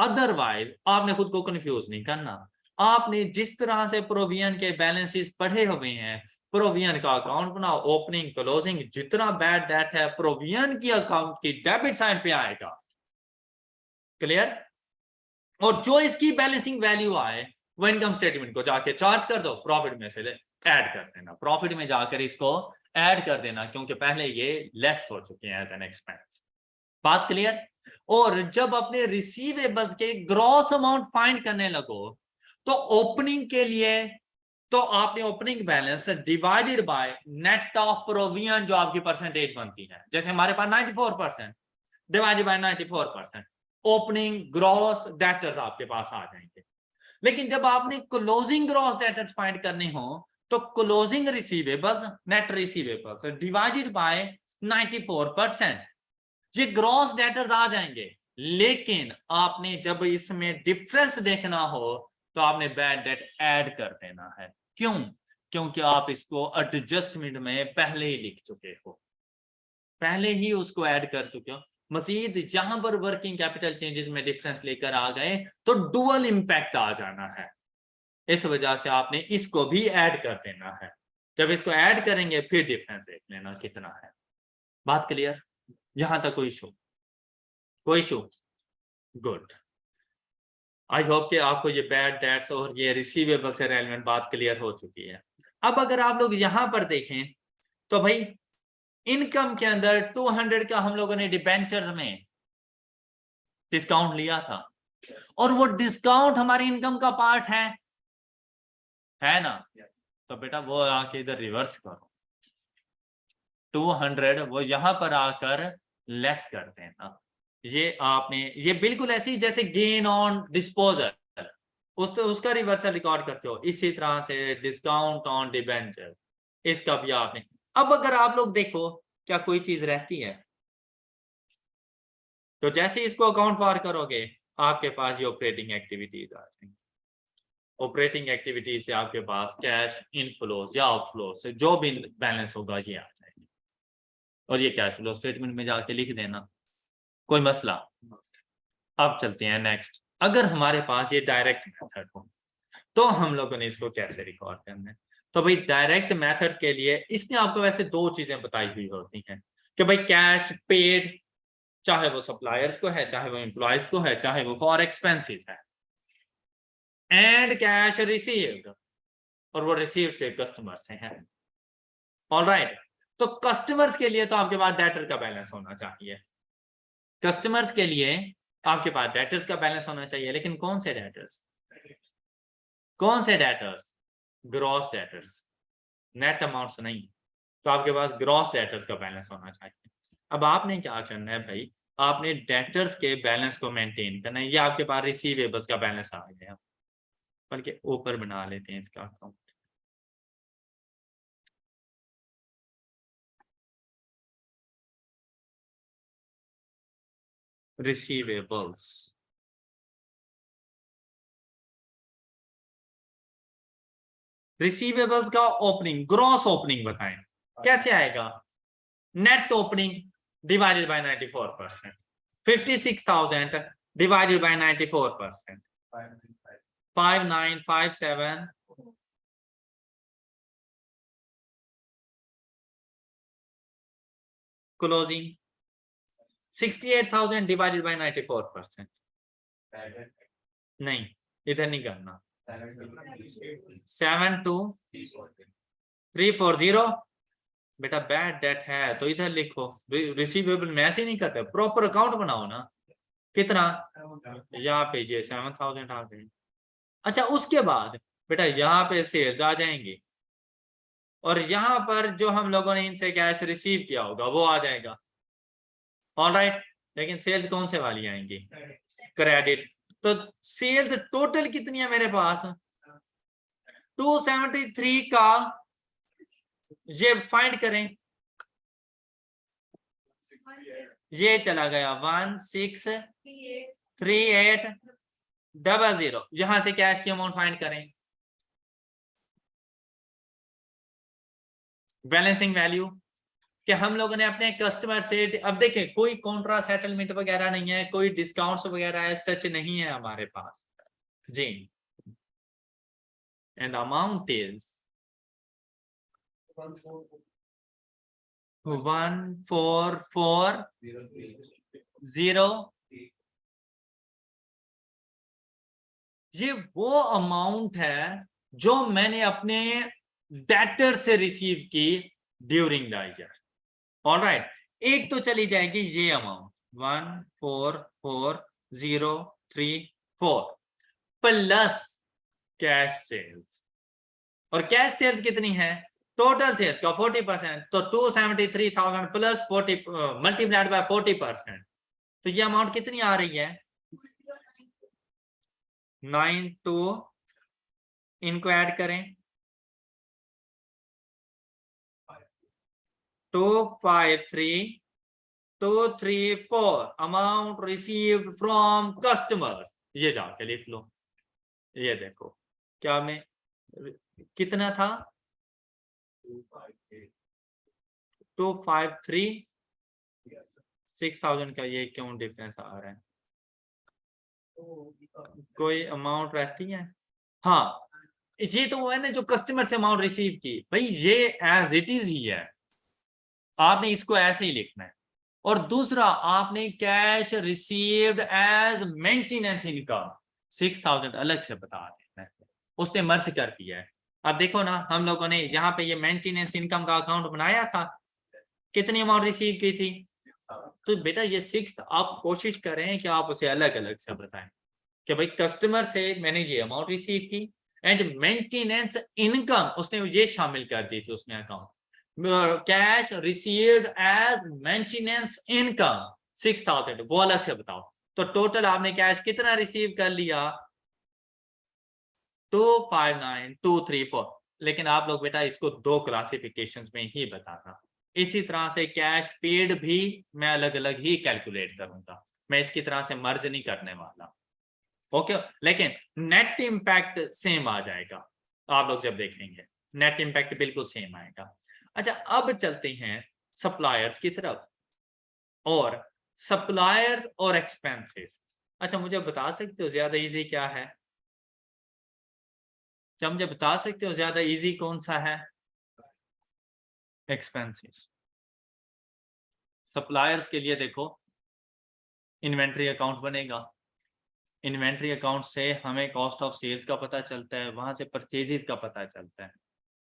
Speaker 1: अदरवाइज आपने खुद को कंफ्यूज नहीं करना। आपने जिस तरह से प्रोविजन के बैलेंसेस पढ़े हुए हैं, प्रोविजन का अकाउंट बनाओ, ओपनिंग क्लोजिंग, जितना बैड डेट है प्रोविजन की अकाउंट की डेबिट साइड पे आएगा। क्लियर? और जो इसकी बैलेंसिंग वैल्यू आए वो इनकम स्टेटमेंट को जाके चार्ज कर दो, प्रॉफिट में से ऐड कर देना, प्रॉफिट में जाकर इसको ऐड कर देना, क्योंकि पहले ये लेस हो चुके हैं एज एन एक्सपेंस। बात क्लियर? और जब अपने रिसीवेबल्स के ग्रॉस अमाउंट फाइंड करने लगो तो ओपनिंग के लिए तो आपने opening balance divided by net of provision जो आपकी परसेंटेज बनती है, जैसे हमारे पास 94% divided by 94%, opening gross debtors आपके पास आ जाएंगे। लेकिन जब आपने क्लोजिंग ग्रॉस डेटर्स फाइंड करने हो तो closing receivables net receivables divided by 94%, ये ग्रॉस डेटर्स आ जाएंगे। लेकिन आपने जब इसमें डिफरेंस देखना हो तो आपने बैड डेट ऐड कर देना है। क्यों? क्योंकि आप इसको एडजस्टमेंट में पहले ही लिख चुके हो, पहले ही उसको ऐड कर चुके हो। मजीद यहां पर वर्किंग कैपिटल चेंजेस में डिफरेंस लेकर आ गए तो डुअल इंपैक्ट आ जाना है, इस वजह से आपने इसको भी ऐड कर देना है। जब इसको ऐड करेंगे फिर डिफरेंस देख लेना कितना है। बात क्लियर? यहां तक कोई इशू? कोई इशू? गुड। आई होप कि आपको ये बैड डेट्स और ये रिसीवेबल से रेलेवेंट बात क्लियर हो चुकी है। अब अगर आप लोग यहां पर देखें तो भाई इनकम के अंदर 200 का हम लोगों ने डिबेंचर्स में डिस्काउंट लिया था, और वो डिस्काउंट हमारी इनकम का पार्ट है ना? तो बेटा वो आके इधर रिवर्स करो, 200 वो यहां पर आकर लेस कर देना। ये आपने ये बिल्कुल ऐसी जैसे गेन ऑन डिस्पोजल उसका रिवर्सल रिकॉर्ड करते हो, इसी तरह से डिस्काउंट ऑन डिबेंचर इसका भी आपने। अब अगर आप लोग देखो क्या कोई चीज रहती है तो जैसे इसको अकाउंट फॉर करोगे आपके पास ये ऑपरेटिंग एक्टिविटीज आ जाएंगी। ऑपरेटिंग एक्टिविटीज से आपके पास कैश इनफ्लोज या आउटफ्लोज से जो भी बैलेंस होगा ये आ जाएगी, और ये कैश फ्लो स्टेटमेंट में जाके लिख देना, कोई मसला? अब चलते हैं नेक्स्ट। अगर हमारे पास ये डायरेक्ट मेथड हो तो हम लोगों ने इसको कैसे रिकॉर्ड करना है? तो भाई डायरेक्ट मेथड के लिए इसने आपको वैसे दो चीजें बताई हुई होती हैं कि भाई कैश पेड, चाहे वो सप्लायर्स को है, चाहे वो एम्प्लॉयज को है, चाहे वो फॉर एक्सपेंसेस है, एंड कैश रिसीव्ड, और वो रिसीव्ड से कस्टमर से है। ऑलराइट, तो कस्टमर्स के लिए तो आपके पास डेटर का बैलेंस होना चाहिए, कस्टमर्स के लिए आपके पास डेटर्स का बैलेंस होना चाहिए। लेकिन कौन से डेटर्स? कौन से debtors? Gross debtors, net amounts नहीं। तो आपके पास ग्रॉस डेटर्स का बैलेंस होना चाहिए। अब आपने क्या करना है भाई, आपने डेटर्स के बैलेंस को मेंटेन करना है। ये आपके पास रिसीवेबल्स का बैलेंस आ गया, बल्कि ऊपर बना लेते हैं इसका अकाउंट। रिसीवेबल्स, रिसीवेबल्स का ओपनिंग ग्रॉस ओपनिंग बताएं कैसे आएगा? Net opening divided by 94%, 56,000 divided by 94%, 5957 closing, 68,000 divided by 94%। नहीं, इधर नहीं करना, 72340 बेटा बैड डेट है तो इधर लिखो। रिसीवेबल में ऐसे नहीं करते, प्रॉपर अकाउंट बनाओ ना। कितना? यहाँ पे ये 7,000 आ गए। अच्छा, उसके बाद बेटा यहाँ पे सेल्स आ जाएंगे, और यहाँ पर जो हम लोगों ने इनसे कैश रिसीव किया होगा वो आ जाएगा। ऑलराइट, लेकिन सेल्स कौन से वाली आएंगी? क्रेडिट। तो सेल्स टोटल कितनी है मेरे पास? 273 का ये फाइंड करें, ये चला गया 163800। यहां से कैश की अमाउंट फाइंड करें, बैलेंसिंग वैल्यू कि हम लोगों ने अपने कस्टमर से, अब देखें कोई कॉन्ट्रा सेटलमेंट वगैरह नहीं है, कोई डिस्काउंट्स वगैरह है सच नहीं है हमारे पास जी। And amount is 1440। ये वो अमाउंट है जो मैंने अपने डेटर से रिसीव की ड्यूरिंग द ईयर। ऑलराइट, एक तो चली जाएगी ये अमाउंट 144034 प्लस कैश सेल्स। और कैश सेल्स कितनी है? टोटल सेल्स का 40%, तो 273,000 प्लस 40 मल्टीप्लाइड बाय 40%, तो ये अमाउंट कितनी आ रही है? 92, इनको ऐड करें 253234 अमाउंट रिसीव्ड फ्रॉम कस्टमर्स। ये जाके लिख लो, ये देखो क्या मैं कितना था 253 6000 का, ये क्यों डिफरेंस आ रहा है? कोई अमाउंट रहती है? हाँ, ये तो वो है ना जो कस्टमर से अमाउंट रिसीव की, भाई ये एज इट इज ही है, आपने इसको ऐसे ही लिखना है। और दूसरा आपने cash received as maintenance income 6000 अलग से बता देना है, उसने मर्ज कर दिया है। अब देखो ना, हम लोगों ने यहाँ पे ये मेंटेनेंस इनकम का अकाउंट बनाया था, कितनी अमाउंट रिसीव की थी? तो बेटा ये 6 आप कोशिश करें कि आप उसे अलग अलग से बताएं कि भाई कस्टमर से मैंने ये अमाउंट रिसीव की एंड मेंटेनेंस इनकम उसने ये शामिल कर दी थी उसमें account, cash received as maintenance income 6000, वो अलग से बताओ। तो टोटल आपने कैश कितना रिसीव कर लिया? 259234। लेकिन आप लोग बेटा इसको दो क्लासिफिकेशंस में ही बताना। इसी तरह से कैश पेड भी मैं अलग अलग ही कैलकुलेट करूंगा, मैं इसकी तरह से मर्ज नहीं करने वाला। ओके, लेकिन नेट इंपैक्ट सेम आ जाएगा, आप लोग जब देखेंगे नेट इंपैक्ट बिल्कुल सेम आएगा। अच्छा, अब चलते हैं सप्लायर्स की तरफ, और सप्लायर्स और एक्सपेंसेस। अच्छा, मुझे बता सकते हो ज्यादा इजी क्या है? क्या मुझे बता सकते हो ज्यादा इजी कौन सा है? एक्सपेंसेस। सप्लायर्स के लिए देखो, इन्वेंट्री अकाउंट बनेगा, इन्वेंट्री अकाउंट से हमें कॉस्ट ऑफ सेल्स का पता चलता है, वहां से परचेजेस का पता चलता है।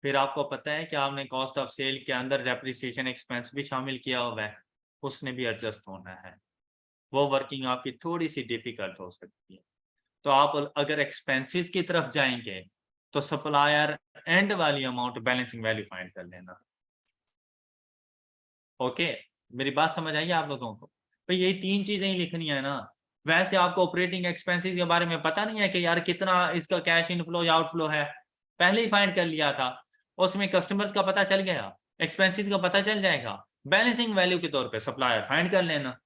Speaker 1: फिर आपको पता है कि आपने कॉस्ट ऑफ सेल के अंदर डेप्रिसिएशन एक्सपेंस भी शामिल किया हुआ है, उसने भी एडजस्ट होना है। वो वर्किंग आपकी थोड़ी सी डिफिकल्ट हो सकती है। तो आप अगर एक्सपेंसेस की तरफ जाएंगे तो सप्लायर एंड वाली अमाउंट बैलेंसिंग वैल्यू फाइंड कर लेना। ओके, मेरी बात समझ आई आप लोगों को? भाई यही तीन चीजें ही लिखनी है ना। वैसे आपको ऑपरेटिंग एक्सपेंसेस के बारे में पता नहीं है कि यार कितना इसका कैश इनफ्लो या आउटफ्लो है, पहले ही फाइंड कर लिया था, उसमें कस्टमर्स का पता चल गया, एक्सपेंसेस का पता चल जाएगा, बैलेंसिंग वैल्यू के तौर पे सप्लायर फाइंड कर लेना,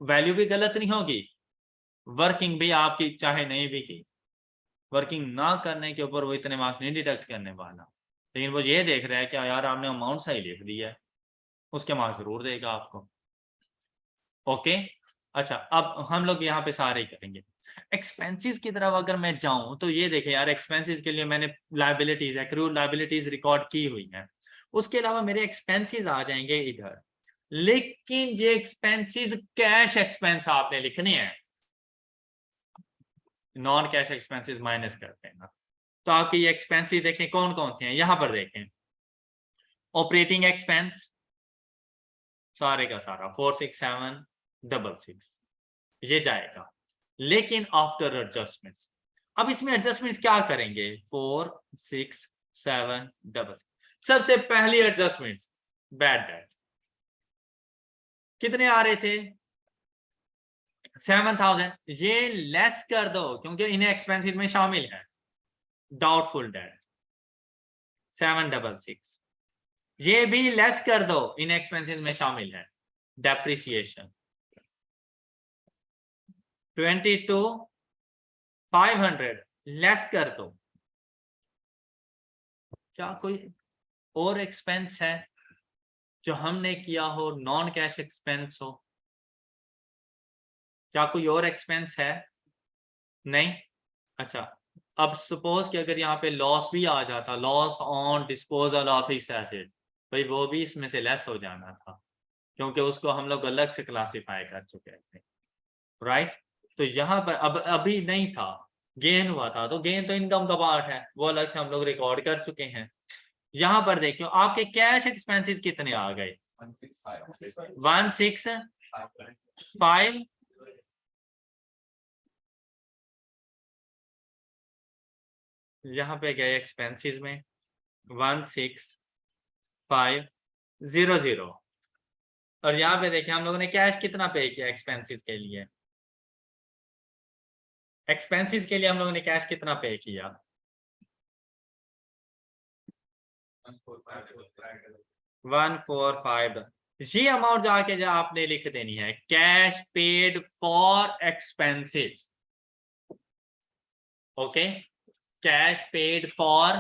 Speaker 1: वैल्यू भी गलत नहीं होगी, वर्किंग भी आपकी चाहे नहीं भी की, वर्किंग ना करने के ऊपर वो इतने मार्क्स नहीं डिडक्ट करने वाला, लेकिन वो ये देख रहा है कि यार आपने अमाउंट सही लिख दिया है, उसके मार्क्स जरूर देगा आपको। ओके, अच्छा अब हम लोग यहाँ पे सारे ही करेंगे। एक्सपेंसेस की तरफ अगर मैं जाऊं तो ये देखें यार, एक्सपेंसेस के लिए मैंने लायबिलिटीज, एक्रूड लायबिलिटीज रिकॉर्ड की हुई है, उसके अलावा मेरे एक्सपेंसेस आ जाएंगे इधर, लेकिन ये एक्सपेंसेस कैश एक्सपेंस आपने लिखने हैं, नॉन कैश एक्सपेंसेस माइनस करते हैं ना। तो आपके ये एक्सपेंसेस देखें कौन कौन से हैं, यहां पर देखें, ऑपरेटिंग एक्सपेंस सारे का सारा 46766 ये जाएगा, लेकिन आफ्टर एडजस्टमेंट्स। अब इसमें एडजस्टमेंट्स क्या करेंगे? 46766। सबसे पहली एडजस्टमेंट्स बैड डेट कितने आ रहे थे? 7000, ये लेस कर दो क्योंकि इन्हें एक्सपेंसेस में शामिल है। डाउटफुल डेट 766, ये भी लेस कर दो, इन एक्सपेंसेस में शामिल है। डेप्रिसिएशन 22,500 लेस कर दो। क्या कोई और एक्सपेंस है? जो हमने किया हो नॉन कैश एक्सपेंस हो। क्या कोई और एक्सपेंस है? नहीं। अच्छा, अब सपोज कि अगर यहाँ पे लॉस भी आ जाता, loss on disposal of fixed asset, भाई वो भी इसमें से लेस हो जाना था, क्योंकि उसको हम लोग अलग से क्लासिफाई कर चुके थे, राइट। तो यहाँ पर अब अभी नहीं था, गेन हुआ था, तो गेन तो इनकम का पार्ट है, वो अलग से हम लोग रिकॉर्ड कर चुके हैं। यहाँ पर देखियो आपके कैश एक्सपेंसेस कितने आ गए? 165। यहाँ पे गए एक्सपेंसेस में 16500, और यहाँ पे देखिए हम लोगों ने कैश कितना पे किया एक्सपेंसेस के लिए? एक्सपेंसेस के लिए हम लोगों ने कैश कितना पे किया? 145। ये अमाउंट जाके जो आपने लिख देनी है, cash paid for expenses. Okay, cash paid for,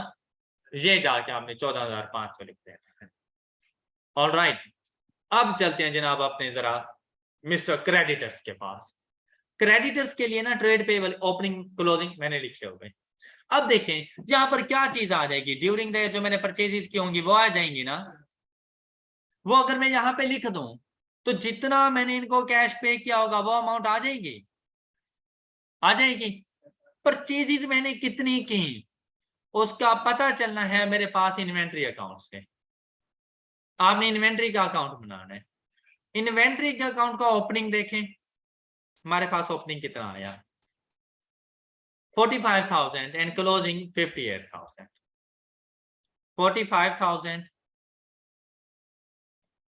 Speaker 1: ये जाके आपने 14,500 लिख देना है। ऑलराइट, अब चलते हैं जनाब अपने जरा मिस्टर क्रेडिटर्स के पास। क्रेडिटर्स के लिए ना ट्रेड पेबल ओपनिंग क्लोजिंग मैंने लिखे हुए। अब देखें यहां पर क्या चीज आ जाएगी, ड्यूरिंग द जो मैंने परचेजेस की होंगी वो आ जाएंगी ना। वो अगर मैं यहां पे लिख दूं तो जितना मैंने इनको कैश पे किया होगा वो अमाउंट आ जाएगी, आ जाएगी। परचेजेस मैंने कितनी की उसका पता चलना है मेरे पास इन्वेंट्री अकाउंट से। आपने इन्वेंट्री का अकाउंट बनाना है। इन्वेंट्री के अकाउंट का ओपनिंग देखें, हमारे पास ओपनिंग कितना आया? 45,000 एंड क्लोजिंग 58,000। 45,000,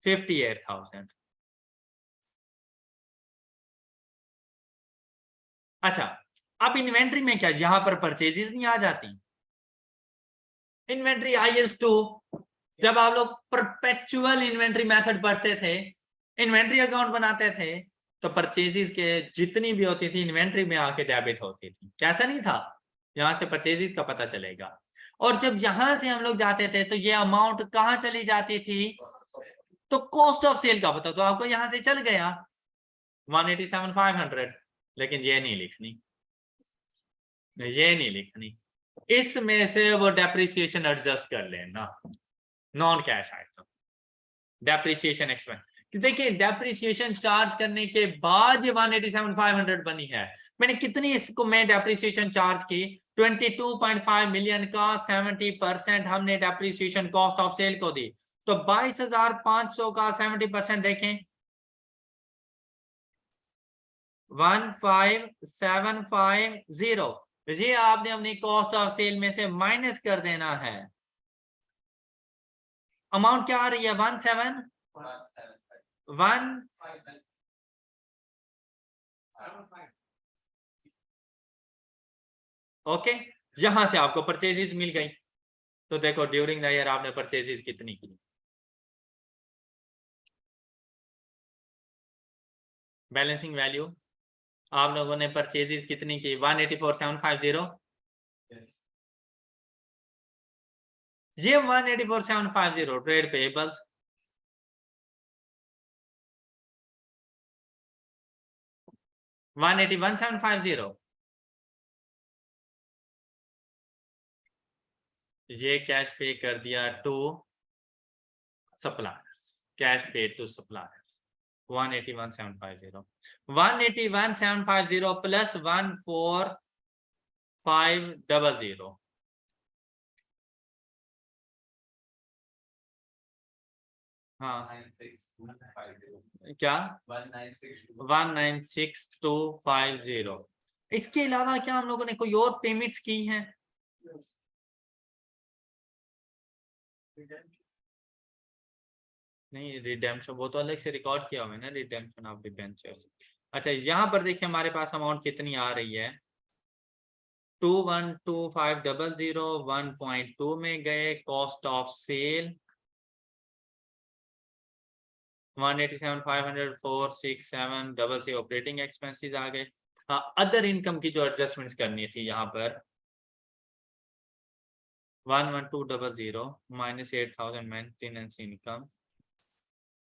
Speaker 1: 58,000। अच्छा, अब इन्वेंट्री में क्या यहां पर परचेजेस नहीं आ जाती? इन्वेंट्री IS2, जब आप लोग परपेचुअल इन्वेंट्री मेथड पढ़ते थे, इन्वेंट्री अकाउंट बनाते थे, तो परचेजेस के जितनी भी होती थी इन्वेंट्री में आके डेबिट होती थी। कैसा नहीं था, यहां से परचेजेस का पता चलेगा। और जब यहां से हम लोग जाते थे तो ये अमाउंट कहां चली जाती थी? तो कॉस्ट ऑफ सेल का पता तो आपको यहां से चल गया 187,500, लेकिन ये नहीं लिखनी, ये नहीं लिखनी, इसमें से वो डेप्रिसिएशन एडजस्ट कर लेना, non cash item depreciation expense. देखिए डेप्रिसिएशन चार्ज करने के बाद ये 187,500 बनी है। मैंने कितनी इसको मैं डेप्रिसिएशन चार्ज की? 22.5 मिलियन का 70% हमने डेप्रिसिएशन कॉस्ट ऑफ सेल को दी, तो 22,500 का 70% देखें 15,750। ये आपने अपनी कॉस्ट ऑफ सेल में से माइनस कर देना है। अमाउंट क्या आ रही है? 171। ओके, यहां से आपको परचेजेस मिल गई। तो देखो ड्यूरिंग द ईयर आपने परचेजेस कितनी की? बैलेंसिंग वैल्यू आप लोगों ने परचेजेस कितनी की? 184,750। ये 184,750 ट्रेड पेबल्स, 181,750। ये कैश पे कर दिया to suppliers, cash paid to suppliers 181,750। 181,750 plus 14500, हाँ क्या 196,250। इसके अलावा क्या हम लोगों ने कोई और पेमेंट्स की हैं? नहीं, रिडेम्पशन वो तो अलग से रिकॉर्ड किया हुआ है ना, रिडेम्पशन ऑफ डिबेंचर्स। अच्छा, यहाँ पर देखिए हमारे पास अमाउंट कितनी आ रही है? 212500 1.2 में गए, cost of sale 187,500 467 operating expenses आ गए। हाँ, अदर इनकम की जो एडजस्टमेंट्स करनी थी यहाँ पर 11200 -8,000 मेंटेनेंस इनकम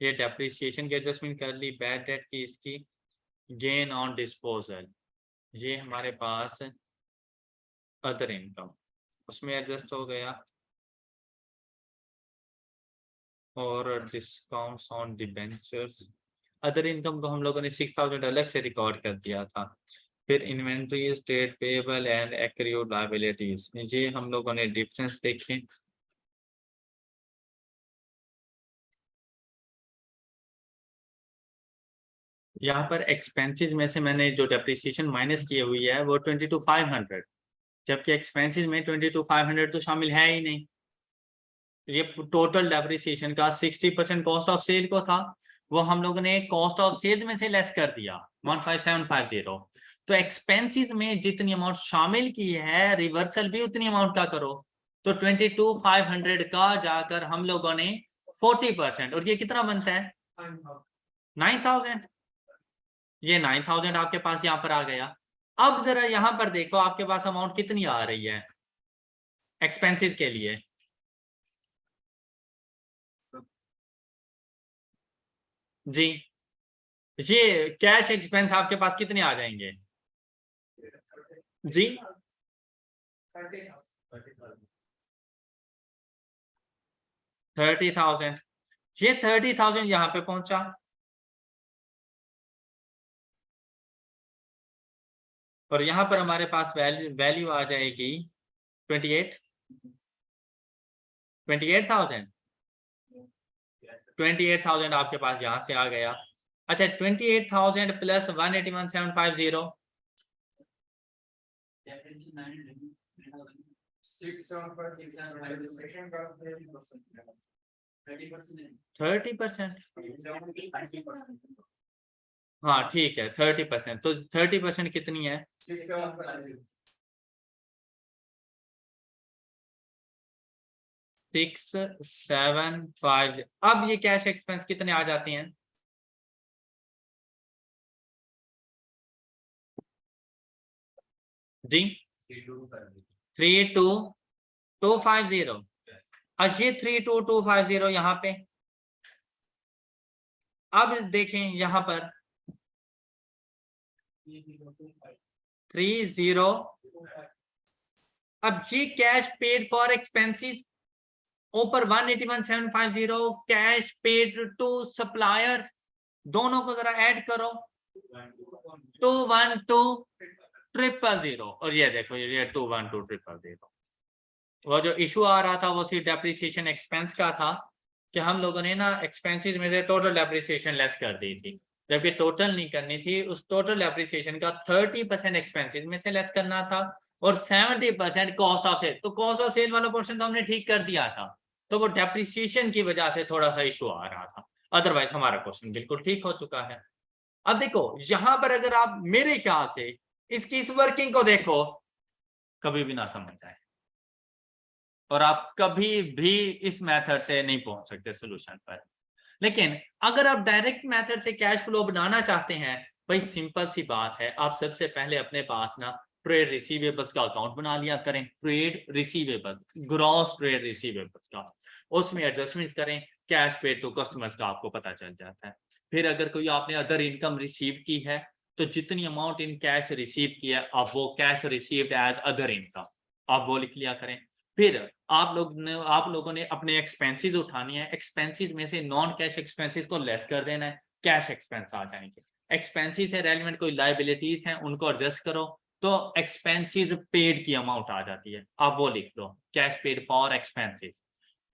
Speaker 1: ये डेप्रिसिएशन की एडजस्टमेंट कर ली, बैड डेट की इसकी, गेन ऑन डिस्पोजल ये हमारे पास अदर इनकम उसमें एडजस्ट हो गया, और discounts on debentures other income को हम लोगों ने 6000 अलग से रिकॉर्ड कर दिया था। फिर inventories, trade payable and accrued liabilities ये हम लोगों ने डिफरेंस देखे। यहाँ पर एक्सपेंसेस में से मैंने जो डेप्रिसिएशन माइनस की हुई है वो 22,500, जबकि एक्सपेंसेस में 22,500 तो शामिल है ही नहीं। ये टोटल डेप्रिसिएशन का 60% कॉस्ट ऑफ सेल को था, वो हम लोगों ने कॉस्ट ऑफ सेल में से लेस कर दिया 15750। तो एक्सपेंसेस में जितनी अमाउंट शामिल की है रिवर्सल भी उतनी अमाउंट का करो, तो 22,500 का जाकर हम लोगों ने 40%, और ये कितना बनता है 9,000। ये 9,000 आपके पास यहाँ पर आ गया। अब जरा यहाँ पर देखो आपके पास अमाउंट कितनी आ रही है एक्सपेंसेस के लिए। जी ये कैश एक्सपेंस आपके पास कितने आ जाएंगे जी? 30,000। ये 30,000 यहाँ पे पहुंचा, और यहाँ पर हमारे पास वैल्यू आ जाएगी 28,000। 28,000 आपके पास यहाँ से आ गया। अच्छा 28,000 प्लस 181,750 30%। हाँ ठीक है 30%, तो 30% कितनी है 6,750। अब ये कैश एक्सपेंस कितने आ जाती हैं जी? 32,250। अब ये 32,250 यहाँ पे, अब देखें यहाँ पर 30। अब ये कैश पेड फॉर एक्सपेंसेस ऊपर 181,750 कैश पेड टू सप्लायर्स, दोनों को जरा ऐड करो 212,000, और ये देखो ये 212,000। वो जो इशू आ रहा था वो सिर्फ डेप्रिसिएशन एक्सपेंस का था कि हम लोगों ने ना एक्सपेंसेस में से टोटल डेप्रिसिएशन लेस कर दी थी, जबकि टोटल नहीं करनी थी। उस टोटल डेप्रिसिएशन का 30% एक्सपेंसेस में से लेस करना था और 70% कॉस्ट ऑफ सेल। तो कॉस्ट ऑफ सेल वाला पोर्शन तो हमने ठीक कर दिया था, तो वो डेप्रिसिएशन की वजह से थोड़ा सा इशू आ रहा था, अदरवाइज हमारा क्वेश्चन बिल्कुल ठीक हो चुका है। अब देखो यहां पर अगर आप मेरे ख्याल से इसकी इस वर्किंग को देखो कभी भी ना समझ आए, और आप कभी भी इस मेथड से नहीं पहुंच सकते सॉल्यूशन पर। लेकिन अगर आप डायरेक्ट मेथड से कैश फ्लो बनाना चाहते हैं, भाई सिंपल सी बात है, आप सबसे पहले अपने पास ना ट्रेड रिसीवेबल्स का अकाउंट बना लिया करें। Trade receivable, gross trade receivables का, उसमें एडजस्टमेंट करें, कैश पेड टू कस्टमर्स का आपको पता चल जाता है। फिर अगर कोई आपने अदर इनकम रिसीव की है तो जितनी अमाउंट इन कैश रिसीव की है आप वो cash received as other income आप वो लिख लिया करें। फिर आप लोगों ने अपने एक्सपेंसेस उठानी है, एक्सपेंसेस में से नॉन कैश एक्सपेंसेस को लेस कर देना है, कैश एक्सपेंस आ जाएंगे। एक्सपेंसेस से रेलेवेंट कोई लायबिलिटीज हैं उनको एडजस्ट करो, तो एक्सपेंसेस पेड की अमाउंट आ जाती है, आप वो लिख लो कैश पेड फॉर एक्सपेंसेस।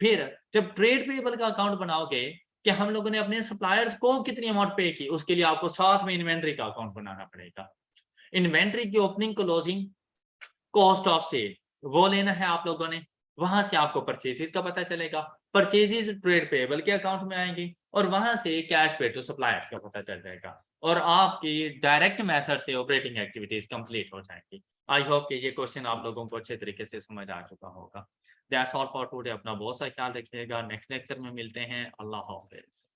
Speaker 1: फिर जब ट्रेड पेबल का अकाउंट बनाओगे कि हम लोगों ने अपने सप्लायर्स को कितनी अमाउंट पे की, उसके लिए आपको साथ में इन्वेंट्री का अकाउंट बनाना पड़ेगा। इन्वेंट्री की opening closing cost of sale वो लेना है आप लोगों ने, वहां से आपको परचेजेस का पता चलेगा, परचेजेस ट्रेड पेबल के अकाउंट में आएंगी और वहां से कैश पेड टू सप्लायर्स का पता चल जाएगा, और आपकी डायरेक्ट मेथड से ऑपरेटिंग एक्टिविटीज कंप्लीट हो जाएंगी। आई होप कि ये क्वेश्चन आप लोगों को अच्छे तरीके से समझ आ चुका होगा। That's all for today. अपना बहुत सा ख्याल रखिएगा, नेक्स्ट लेक्चर में मिलते हैं। अल्लाह हाफिज।